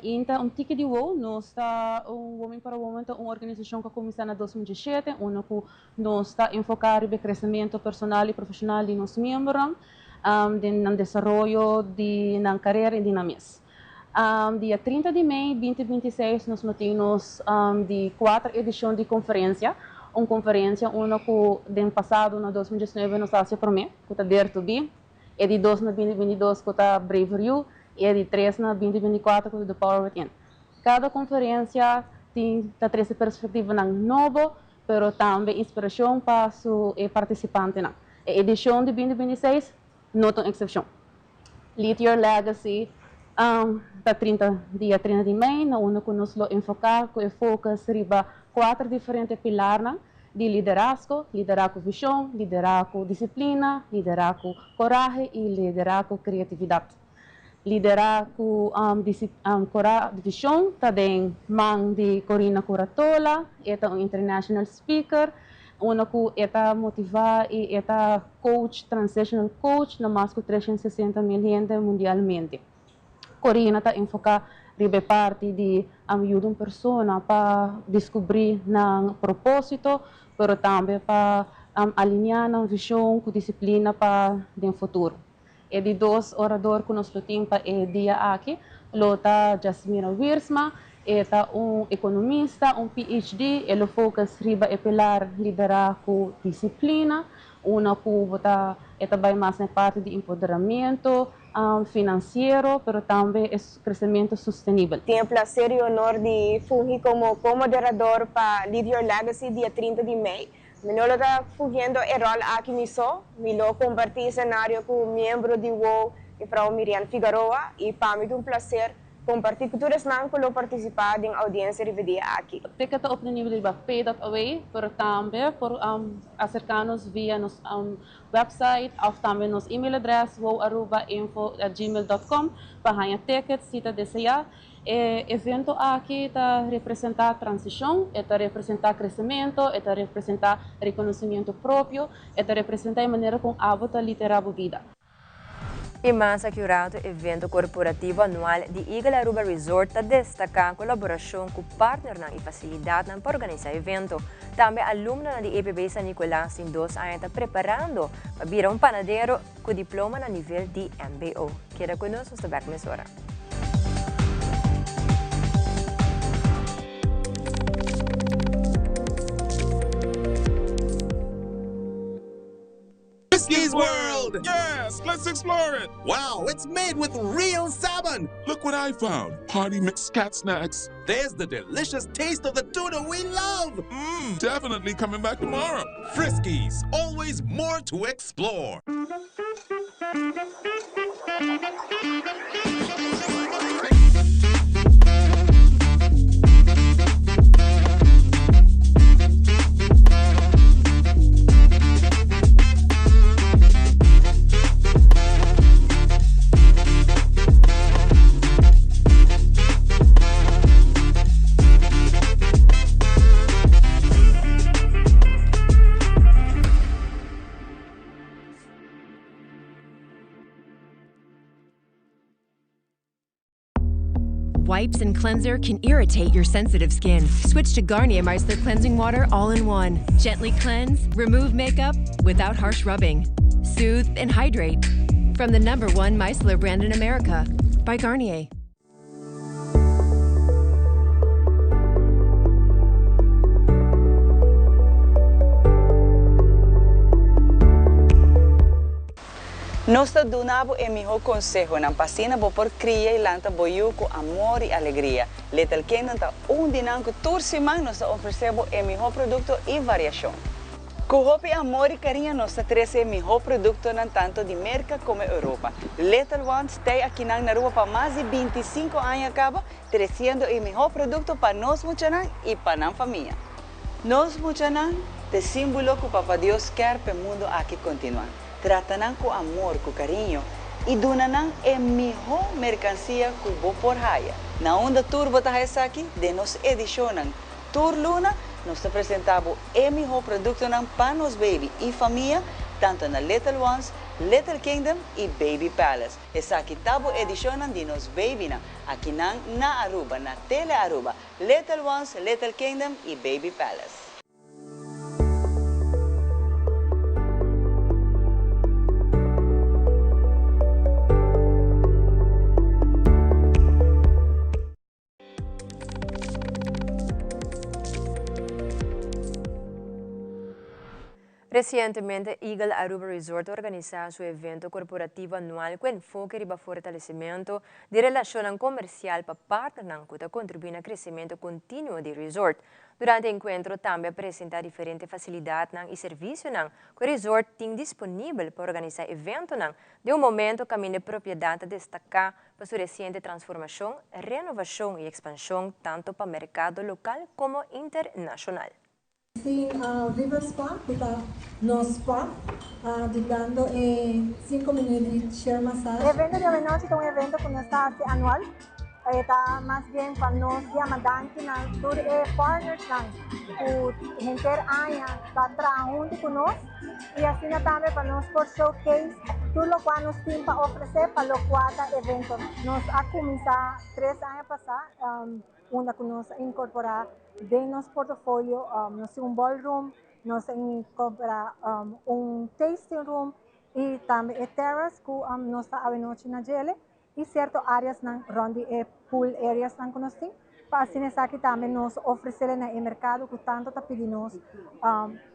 Então, ticket de WOW, nós está Women para Women, uma organização que começou em 2017, onde nós está enfocado no crescimento personal e profissional de nossos membros, no desenvolvimento da carreira e da mesa. Dia 30 de maio de 2026, nós temos de 4 edições de conferência. Uma conferência, uma que no passado, em 2019, nós fazemos para mim, que está Dare to Be. E de 2 na 2022, que está Brave You. E de 3 na 2024, que está The Power Within. Cada conferência tem 3 perspectivas novas, mas também inspiração para os participantes. A edição de 2026, não tem exceção. Lead Your Legacy. Dia 30 de maio, onde nós enfocar com o foco riba 4 diferentes pilares de liderazgo, liderar com visão, liderar com disciplina, liderar com coragem e liderar com criatividade. Liderar com visão, também mão de Corina Curatola, é um international speaker, onde é motivar e é coach, transitional coach, na mais de 360 mil gente mundialmente. Corina está enfocada em parte de ajudar uma pessoa para descobrir um propósito, mas também para alinhar uma visão com disciplina para o futuro. E de 2 oradores que nós temos para o dia aqui, está Jasmina Wiersma, é um economista, um PhD, ele foca em pilar liderar com disciplina, uma que também mais na parte de empoderamento financeiro, mas também crescimento sustentável. Tenho o prazer e honor de fungir como moderador para Lead Your Legacy dia 30 de maio. Eu estou fungindo o rol aqui nisso, eu compartilho cenário com o membro de WOW, que é Miriam Figueroa, e para mim é um prazer compartilhar com todos os que participar da audiência de dia aqui. O ticket está disponível em pay.away, mas também por acercar-nos via nosso website ou também nosso e-mail adresse wowaruba.info@gmail.com para ganhar tickets, se você desejar. O evento aqui está representar transição, está representar crescimento, está representar reconhecimento próprio, está representar a maneira como a vida lidera a vida. E mais aqui o evento corporativo anual de Eagle Aruba Resort está destacar a colaboração com o partner e facilidade para organizar o evento. Também aluno de EPB San Nicolás em 2 anos está preparando para virar panadeiro com diploma no nível de MBO. Queda conosco, está back mesora. Frisky's World! Yes, let's explore it! Wow, it's made with real salmon! Look what I found. Party mixed cat snacks. There's the delicious taste of the tuna we love! Definitely coming back tomorrow. Friskies, always more to explore. wipes and cleanser can irritate your sensitive skin. Switch to Garnier Micellar Cleansing Water all-in-one. Gently cleanse, remove makeup without harsh rubbing. Soothe and hydrate. From the #1 micellar brand in America, by Garnier. Nós donamos o melhor conselho na pasina por criar e lanta boiu com amor e alegria. Little Kingdom está dinâmico toda semana nós oferecemos o melhor produto e variação. Com hope amor e carinho nós trazemos o melhor produto tanto de América como Europa. Little Ones está aqui na rua para mais de 25 anos acaba trazendo o melhor produto para nós muchanan e para a família. Nós muchanan te símbolo que o Papa Deus quer para o mundo aqui continuar. Tratam com amor, com carinho e donam a melhor mercancia que vou por raia. Na onda Tour Botahesa aqui, de nos edicionam Tour Luna, nós apresentamos o melhor produto para nos baby e família, tanto na Little Ones, Little Kingdom e Baby Palace. Essa aqui tabo edicionam de nos baby aqui na Aruba, na Tele Aruba, Little Ones, Little Kingdom e Baby Palace. Recientemente, Eagle Aruba Resort organizó su evento corporativo anual con enfoque en el fortalecimiento de relación comercial para partners que contribuyen al crecimiento continuo del resort. Durante el encuentro también presenta diferentes facilidades y servicios que el resort tiene disponible para organizar eventos de un momento que la propiedad destaca para su reciente transformación, renovación y expansión tanto para el mercado local como internacional. Sim, Viva Spa, no spa, dando 5 minutos de share massage. El evento de hoy noche es un evento que nos está anual. Está más bien para nos llaman que nos partners que gente año va a trabajar junto con nosotros y así también para nos por showcase todo lo cual nos tiene para ofrecer para los 4 eventos. Nos ha comenzado 3 años pasados, donde nos incorporar de nuestro portafolio, nos un ballroom, nos incorpora un tasting room y también terrace que nos está a noche na gele y ciertas áreas donde pool areas que nos tienen. Para así aquí también nos ofrecer en el mercado que tanto está pidiendo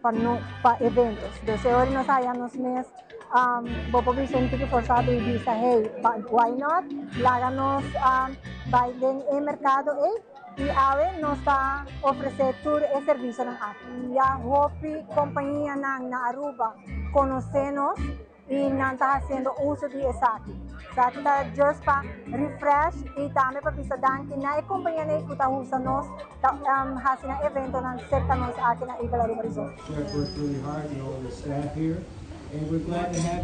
para eventos. Entonces hoy nos hayamos mes Bobo Vicente que forzado y dice, hey, why not? Láganos en el mercado y ahora nos está ofreciendo todo el servicio aquí. Ya Hopi, compañía na Aruba, conocemos y nos está haciendo uso de eso aquí. Aquí está just para refresh y también para visitar que na compañía que está usando haciendo eventos cerca nos aquí na Eagle Aruba Resort.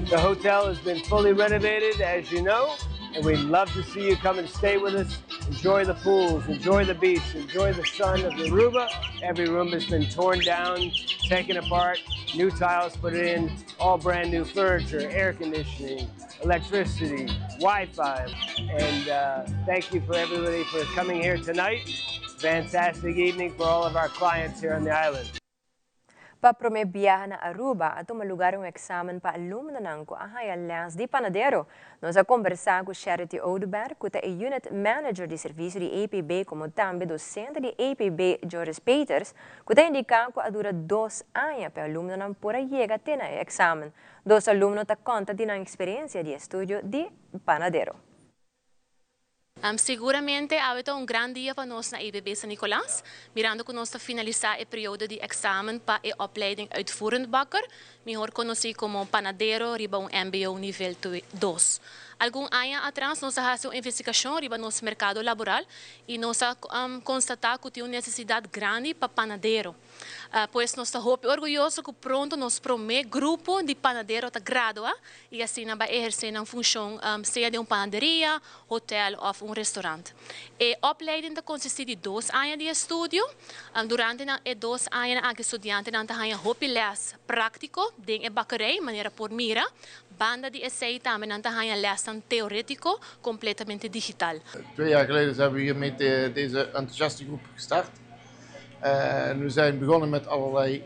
The hotel has been fully renovated, as you know, and we'd love to see you come and stay with us. Enjoy the pools, enjoy the beach, enjoy the sun of Aruba. Every room has been torn down, taken apart, new tiles put in, all brand new furniture, air conditioning, electricity, Wi-Fi. And thank you for everybody for coming here tonight. Fantastic evening for all of our clients here on the island. Para promover viaje na Aruba, at lugar examen para alumno ng Alliance de Panadero. Nós a conversar com Charity Odeberg, que é Unit Manager de Serviço de APB, como também docente de APB, Joris Peters, que está indicando que dura 2 anos para alumno não por chegar até o examen. Dos alumnos te conta de uma experiência de estudo de Panadero. Seguramente é um grande dia para nós na EBB San Nicolás, mirando que nós está finalizar o período de examen para a opleiding uitvoerend bakker, melhor conhecido como panadero, riba um MBO nível 2. Algum ano atrás, nós fizemos uma investigação riba nosso mercado laboral e nós constatamos que tem uma necessidade grande para panadero. Pois nós estamos orgulhosos que pronto nós primeiro grupo de panadero está gradua e assim vai exercer uma função seja de uma panaderia, hotel ou um restaurante. A opleiding consiste de 2 anos de estudo. Durante os 2 anos, os estudantes têm um les prático de bakkerij, maneira por mira, banda de essay também não tem een les theoretico, completamente digital. 2 jaar geleden zijn we hier met deze enthousiaste groep gestart. We zijn begonnen met allerlei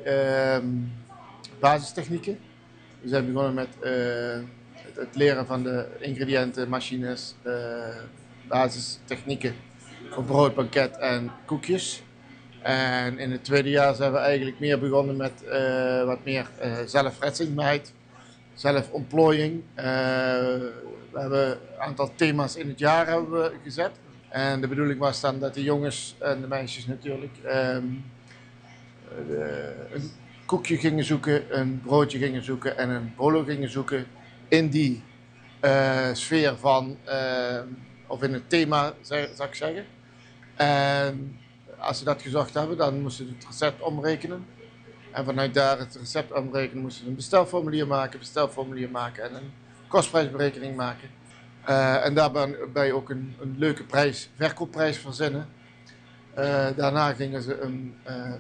basistechnieken. We zijn begonnen met het leren van de ingrediënten, machines, basistechnieken voor brood, banket en koekjes. En in het tweede jaar zijn we eigenlijk meer begonnen met wat meer zelfredzaamheid, zelfontplooiing. We hebben een aantal thema's in het jaar hebben we gezet. En de bedoeling was dan dat de jongens en de meisjes natuurlijk een koekje gingen zoeken, een broodje gingen zoeken en een bolo gingen zoeken in die sfeer van, of in het thema zou ik zeggen. En als ze dat gezocht hebben, dan moesten ze het recept omrekenen. En vanuit daar het recept omrekenen moesten ze een bestelformulier maken en een kostprijsberekening maken. En daarbij ook een leuke verkoopprijs verzinnen. Daarna gingen ze een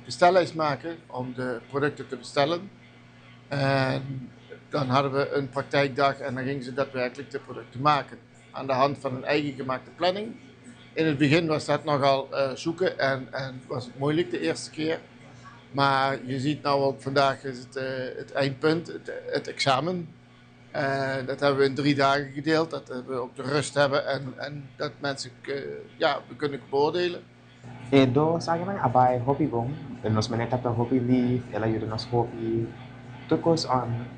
bestellijst maken om de producten te bestellen. En dan hadden we een praktijkdag en dan gingen ze daadwerkelijk de producten maken. Aan de hand van een eigen gemaakte planning. In het begin was dat nogal zoeken en was het moeilijk de eerste keer. Maar je ziet nou ook vandaag is het eindpunt, het examen. Dat hebben we in 3 dagen gedeeld, dat we ook de rust hebben en dat mensen we kunnen beoordelen. Do sa akin abay hobby bom, nos maneta to hobby leaf, ela yudo nos hobby. Tukos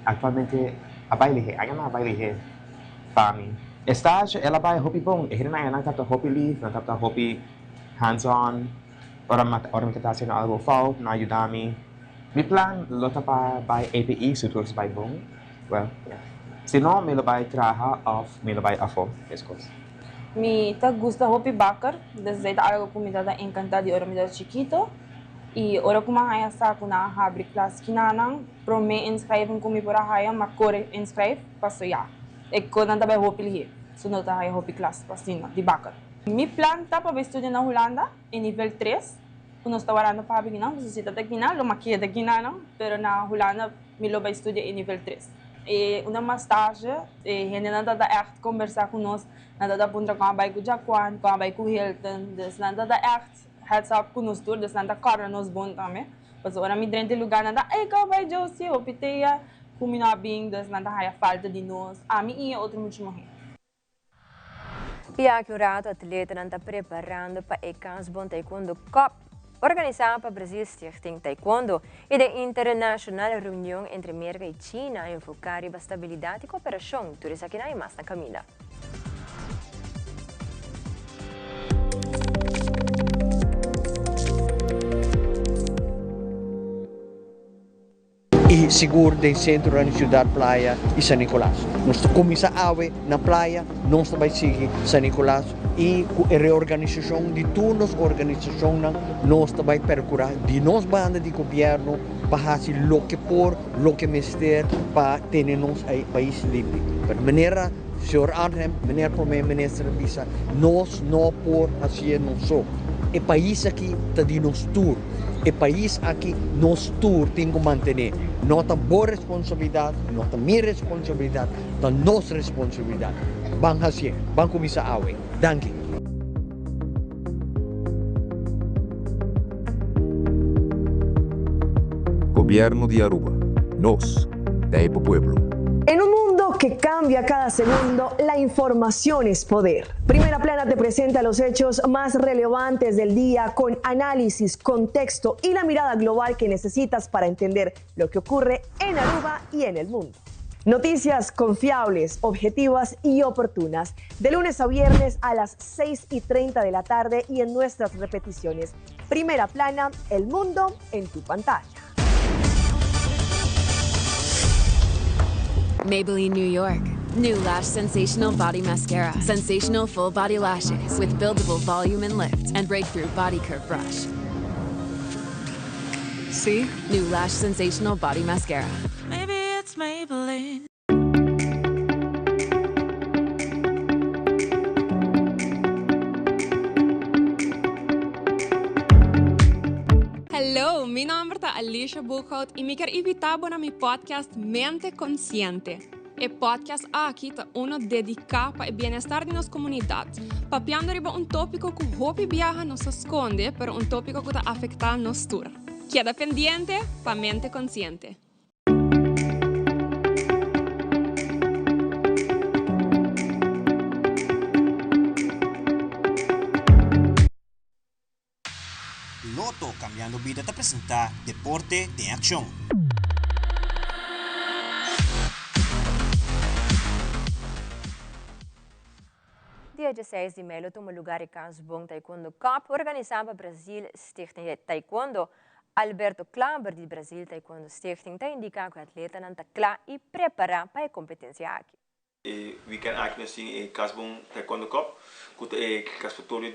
actualmente abay lihe, ayan abay lihe pami. Estágio ela vai hobby bom, ele não é nada to hobby leaf, não tá hobby hands-on. Ora me tá fazendo algo falta, não ajuda-me. Mi plan lota para APE suturos by bom. Well, yeah. Se não me lo vai trabalhar off, me lo vai afo, escos. Me tá gusta hobby bakar, desde algo que me dá encantado de ora me dá chiquito. E ora como a haya sa kuna habri class kinanang, pro me inscreve como por a haya, mas core inscreve, passo ya. E quando também hobby lihe, so não tá haya hobby class pasina de bakar. Mi plan tá para estudar na Holanda, em nível 3. Quando estou orando para a não, você está aqui não, lo maquia daqui não, pero na Holanda me lo vai estudar em nível 3. E uma mastage, gente não dá echt conversar com nós, não dá punta com a bai com Jaquan, com a bai com Hilton, dus não dá echt heads up com nós todos, dus não dá cara nos bom também. Mas ora me drente lugar não dá, ei, cá vai Josie, o piteia, como não bem, dus não dá a falta de nós, a mim e outro muito morrer. E aqui o rato atleta não está preparando para o Kansbon Taekwondo Cup, organizado para Brasil Stichting Taekwondo e da internacional reunião entre América e China enfocada em estabilidade e cooperação. Tudo isso aqui mais na Camila. E seguro do centro da cidade Praia e São Nicolás. Nós começamos a ver na praia, nós também seguimos São Nicolás e a reorganização de todas as organizações, nós também procurar de nós banda de governo para fazer o que por, o que mister para ter nosso país livre. De maneira, Sr. Arnhem, meneer Premier-Minister Bisa, nós não por fazer não só. O país aqui está de nos tour. O país aqui nos tour tem que manter. Não tem boa responsabilidade, não tem minha responsabilidade, tem nossa responsabilidade. Vamos fazer, vamos começar a ver. Danke. Gobierno de Aruba. Nos, de Pueblo. En un mundo que cambia cada segundo, la información es poder. Primera Plana te presenta los hechos más relevantes del día con análisis, contexto y la mirada global que necesitas para entender lo que ocurre en Aruba y en el mundo. Noticias confiables, objetivas y oportunas, de lunes a viernes a las 6:30 de la tarde y en nuestras repeticiones. Primera Plana, el mundo en tu pantalla. Maybelline New York. New Lash Sensational Body Mascara. Sensational full body lashes with buildable volume and lift and breakthrough body curve brush. See? New Lash Sensational Body Mascara. Maybe it's Maybelline. Hello, meu nome é Alicia Buchhout e me quero invitar para meu podcast Mente Consciente. E podcast aqui tá uno dedicado para o bem-estar de nossa comunidade, papiando riba tópico que hopi viaja nos esconde, pero tópico que tá afectar nos tour. Queda pendiente para mente consciente. Loto Cambiando Vida te presenta Deporte de Acción. Dia 16 de maio tomou lugar em Casbon Taekwondo Cup, organizado pelo Brasil Stichting Taekwondo. Alberto Klamber, do Brasil Taekwondo Stichting, está indicando que o atleta não está claro e preparado para a competência aqui. O weekend aqui nós temos o Casbon Taekwondo Cup, que é o classificatório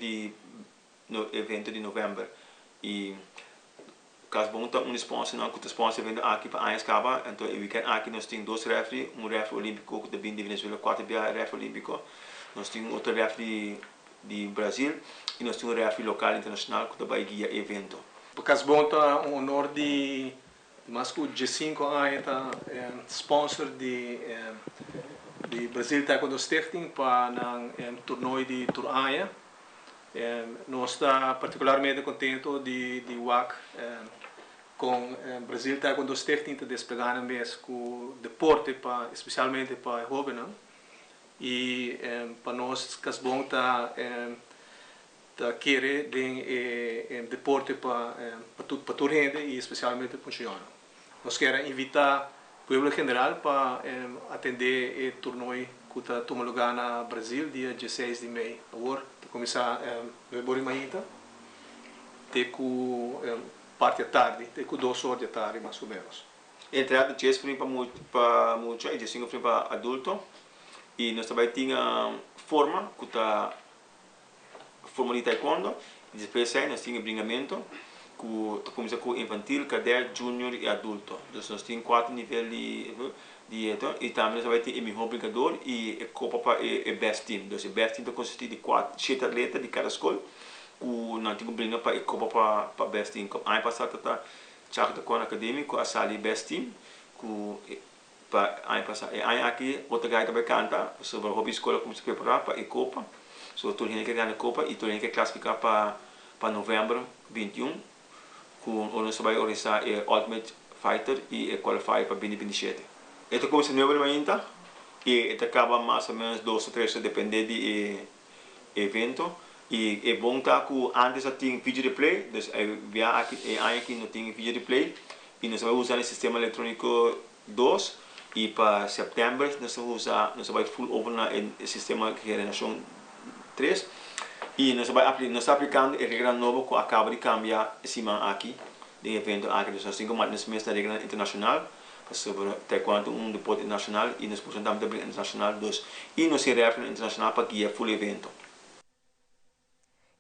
do evento de novembro. E Casbon está sponsor, não, que o sponsor vem aqui para a Escava, então o weekend aqui nós temos 2 referees, referee olímpico que vem de Venezuela, 4 referee olímpico. Nós temos outro referee de Brasil e nós temos referee local internacional que vai guiar o evento. O Casbon está honor de mais de 5 anos tá sponsor de Brasil Taekwondo Stichting para um torneio de Tour-Aya. Nós está particularmente contente de WAC com Brasil Taekwondo Stichting te desplegando mês com deporte especialmente para jovens. E para nós Casbon está querer deporte para toda gente e especialmente para os jovens. Nós queremos invitar o povo geral para atender o torneio que está tomando lugar no Brasil dia 16 de maio. Agora começar no manhã, até com parte da tarde, até com 2 horas da tarde mais ou menos. Entrada de 10 para muito e 5 para adulto. E nós também tínhamos forma, que está forma de taekwondo, e depois nós tínhamos bringamento, que começa com infantil, cadete, júnior e adulto. Então nós tínhamos 4 níveis de e também nós vamos ter o melhor brincador e a copa para o best team. Então o best team consiste de 7 atletas de cada escola, que nós temos brincar para a copa para o best team. Como ano passado está Chaco da Acadêmico, a sala best team, que aí aqui outra guy também canta sobre a hobby escola como se preparar para a Copa, sobre todo gente que ganha a Copa e todo gente que classificar para novembro 21, com o nosso vai organizar o Ultimate Fighter e o Qualifier para 2027. Este começa em novembro ainda e acaba mais ou menos 2 ou 3 depende do evento e é bom estar que antes tem vídeo replay, então aqui não tem vídeo replay e nós vamos usar o sistema eletrônico 2. E para setembro nós vamos full over no sistema de geração 3 e nós estamos aplicando a regra nova que acaba de cambiar cima aqui do evento aqui. Nós temos nesse mês da regra internacional sobre taekwondo deporte internacional e nós apresentamos também internacional 2 e nós referimos internacional para guiar full evento.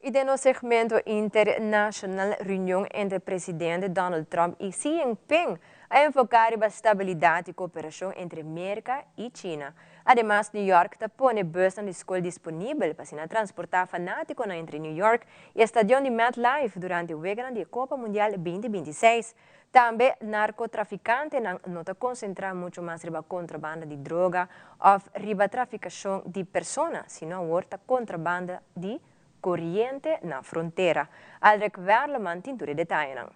E de no segmento internacional reunião entre o presidente Donald Trump e Xi Jinping a enfocar a estabilidade e cooperação entre América e China. Además, New York está põe bus de escola disponível para transportar fanáticos entre New York e o estadio de MetLife durante o weekend da Copa Mundial 2026. Também, narcotraficantes não estão concentrados muito mais na contrabanda de droga ou na traficação de pessoas, sino na contrabanda de corriente na fronteira. Aldrich Verleman tem detalhes.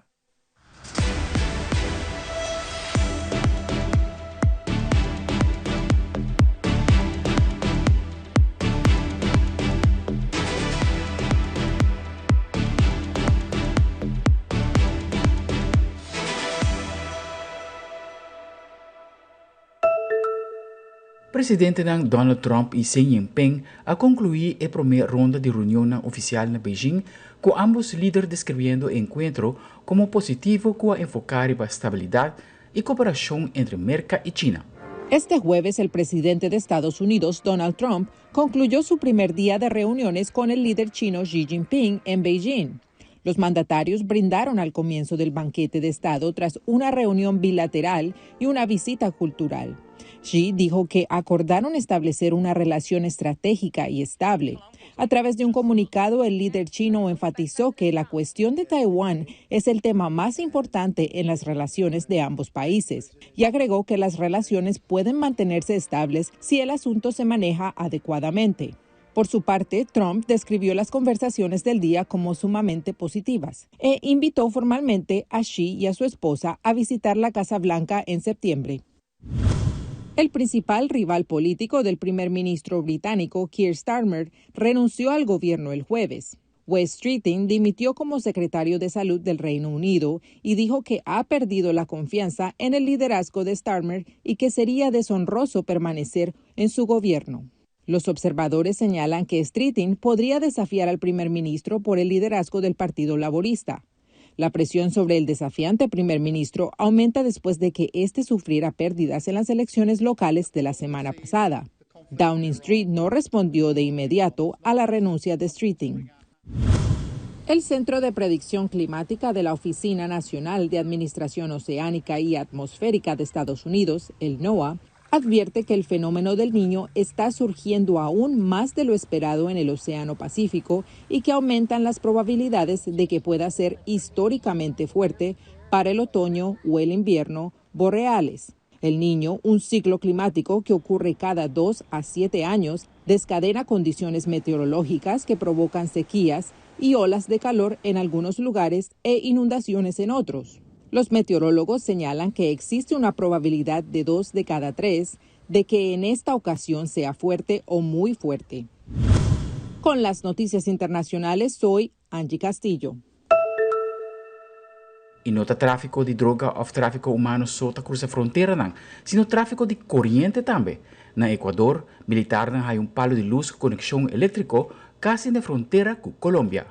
Presidente Donald Trump e Xi Jinping a concluir a primeira ronda de reunião oficial na Beijing, com ambos líderes descrevendo o encontro como positivo que a enfocar a estabilidade y cooperación entre América y China. Este jueves, el presidente de Estados Unidos, Donald Trump, concluyó su primer día de reuniones con el líder chino Xi Jinping en Beijing. Los mandatarios brindaron al comienzo del banquete de Estado tras una reunión bilateral y una visita cultural. Xi dijo que acordaron establecer una relación estratégica y estable. A través de un comunicado, el líder chino enfatizó que la cuestión de Taiwán es el tema más importante en las relaciones de ambos países y agregó que las relaciones pueden mantenerse estables si el asunto se maneja adecuadamente. Por su parte, Trump describió las conversaciones del día como sumamente positivas e invitó formalmente a Xi y a su esposa a visitar la Casa Blanca en septiembre. El principal rival político del primer ministro británico, Keir Starmer, renunció al gobierno el jueves. Wes Streeting dimitió como secretario de Salud del Reino Unido y dijo que ha perdido la confianza en el liderazgo de Starmer y que sería deshonroso permanecer en su gobierno. Los observadores señalan que Streeting podría desafiar al primer ministro por el liderazgo del Partido Laborista. La presión sobre el desafiante primer ministro aumenta después de que éste sufriera pérdidas en las elecciones locales de la semana pasada. Downing Street no respondió de inmediato a la renuncia de Streeting. El Centro de Predicción Climática de la Oficina Nacional de Administración Oceánica y Atmosférica de Estados Unidos, el NOAA, advierte que el fenómeno del Niño está surgiendo aún más de lo esperado en el Océano Pacífico y que aumentan las probabilidades de que pueda ser históricamente fuerte para el otoño o el invierno boreales. El Niño, un ciclo climático que ocurre cada 2 a 7 años, desencadena condiciones meteorológicas que provocan sequías y olas de calor en algunos lugares e inundaciones en otros. Los meteorólogos señalan que existe una probabilidad de 2 de cada 3 de que en esta ocasión sea fuerte o muy fuerte. Con las noticias internacionales, soy Angie Castillo. E nota tráfico de droga ou tráfico humano só está cruzando a fronteira, não, sino tráfico de corriente também. Na Equador, militar não tem palo de luz conexão elétrico casi na frontera com Colômbia.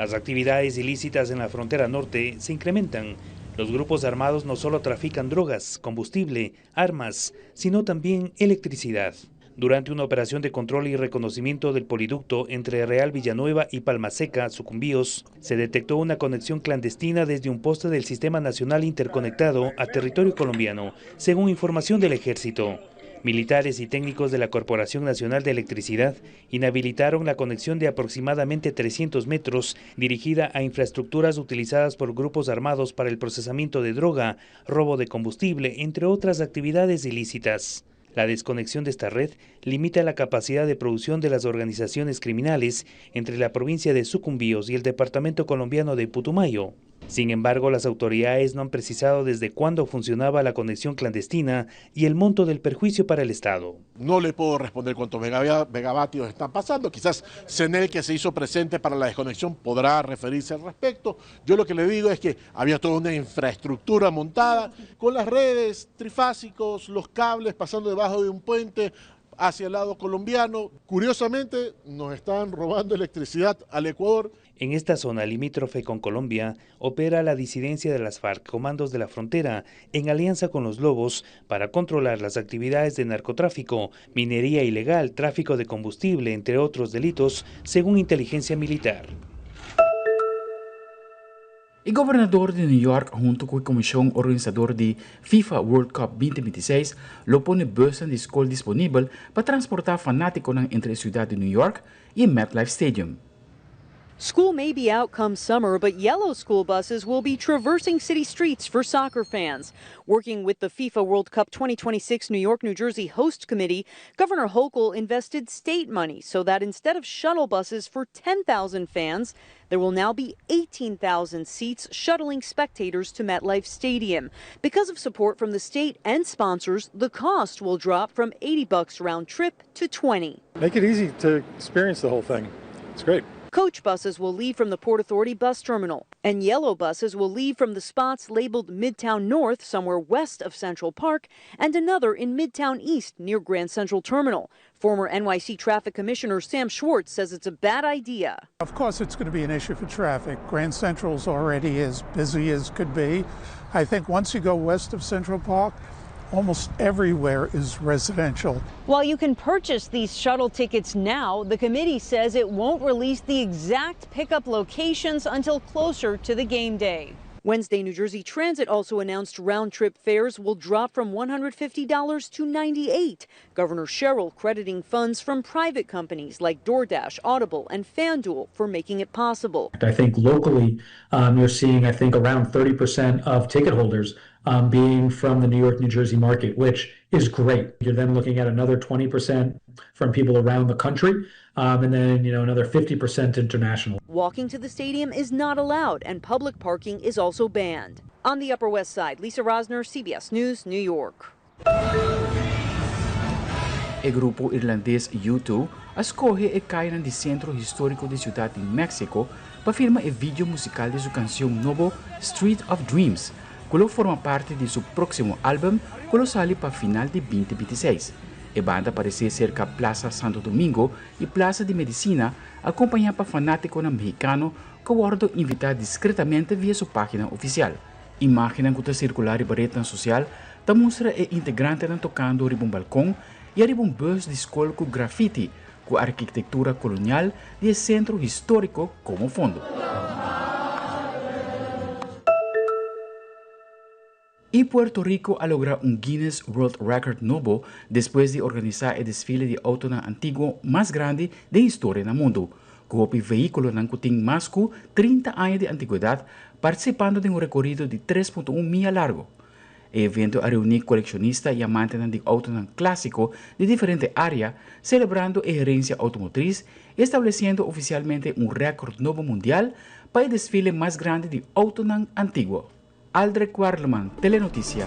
Las actividades ilícitas en la frontera norte se incrementan. Los grupos armados no solo trafican drogas, combustible, armas, sino también electricidad. Durante una operación de control y reconocimiento del poliducto entre Real Villanueva y Palmaseca, Sucumbíos, se detectó una conexión clandestina desde un poste del Sistema Nacional Interconectado a territorio colombiano, según información del Ejército. Militares y técnicos de la Corporación Nacional de Electricidad inhabilitaron la conexión de aproximadamente 300 metros dirigida a infraestructuras utilizadas por grupos armados para el procesamiento de droga, robo de combustible, entre otras actividades ilícitas. La desconexión de esta red limita la capacidad de producción de las organizaciones criminales entre la provincia de Sucumbíos y el departamento colombiano de Putumayo. Sin embargo, las autoridades no han precisado desde cuándo funcionaba la conexión clandestina y el monto del perjuicio para el Estado. No le puedo responder cuántos megavatios están pasando. Quizás CENEL, que se hizo presente para la desconexión, podrá referirse al respecto. Yo lo que le digo es que había toda una infraestructura montada con las redes, trifásicos, los cables pasando debajo de un puente hacia el lado colombiano. Curiosamente, nos están robando electricidad al Ecuador. En esta zona limítrofe con Colombia opera la disidencia de las FARC, Comandos de la Frontera, en alianza con los Lobos para controlar las actividades de narcotráfico, minería ilegal, tráfico de combustible, entre otros delitos, según inteligencia militar. El gobernador de New York, junto con la comisión organizadora de FIFA World Cup 2026, lo pone buses de escuela disponible para transportar fanáticos entre la ciudad de New York y el MetLife Stadium. School may be out come summer, but yellow school buses will be traversing city streets for soccer fans. Working with the FIFA World Cup 2026 New York-New Jersey host committee, Governor Hochul invested state money so that instead of shuttle buses for 10,000 fans, there will now be 18,000 seats shuttling spectators to MetLife Stadium. Because of support from the state and sponsors, the cost will drop from $80 round trip to $20. Make it easy to experience the whole thing. It's great. Coach buses will leave from the Port Authority bus terminal, and yellow buses will leave from the spots labeled Midtown North, somewhere west of Central Park, and another in Midtown East, near Grand Central Terminal. Former NYC Traffic Commissioner Sam Schwartz says it's a bad idea. Of course, it's going to be an issue for traffic. Grand Central's already as busy as could be. I think once you go west of Central Park, almost everywhere is residential. While you can purchase these shuttle tickets now, the committee says it won't release the exact pickup locations until closer to the game day. Wednesday, New Jersey Transit also announced round-trip fares will drop from $150 to $98. Governor Sherrill crediting funds from private companies like DoorDash, Audible, and FanDuel for making it possible. I think locally, you're seeing, around 30% of ticket holders being from the New York, New Jersey market, which is great. You're then looking at another 20% from people around the country, and then, another 50% international. Walking to the stadium is not allowed, and public parking is also banned. On the Upper West Side, Lisa Rosner, CBS News, New York. El grupo irlandês U2 escoge el caen del centro histórico de Ciudad de México para filmar el video musical de su canción nuevo Street of Dreams, que forma parte de su próximo álbum, que sale para final de 2026. La banda aparece cerca de Plaza Santo Domingo y Plaza de Medicina, acompañada por fanáticos mexicanos que guardan invitar discretamente vía su página oficial. Imagen que circular en la red social muestra el integrante tocando en un balcón y arriba un bus de escuela con graffiti, con arquitectura colonial del centro histórico como fondo. Y Puerto Rico ha logrado un Guinness World Record nuevo después de organizar el desfile de auto antiguo más grande de historia en el mundo, con un vehículo que tiene más de 30 años de antigüedad, participando de un recorrido de 3.1 millas largo. El evento ha reunido coleccionistas y amantes de autos clásicos de diferentes áreas, celebrando la herencia automotriz y estableciendo oficialmente un récord nuevo mundial para el desfile más grande de auto antiguo. Aldrich Warleman, Telenoticia.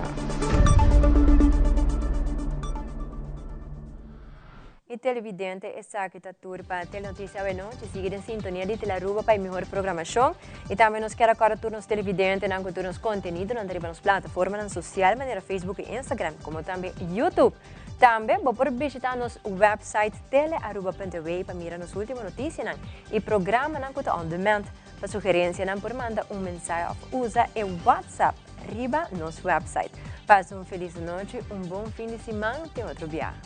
Y televidente, esta tour para Telenoticia de noche. Sigue en sintonía de Telaruba para mejor programación. Y también nos queda para turnos televidentes en turnos contenido en las plataformas sociales, manera Facebook e Instagram, como también YouTube. También por visitar nuestro website telearuba.tv para mirar las últimas noticias y programas on demand. Para sugerencias, por mandar un mensaje o usa el WhatsApp arriba nuestro website. Pase una feliz noche, un buen fin de semana y otro viaje.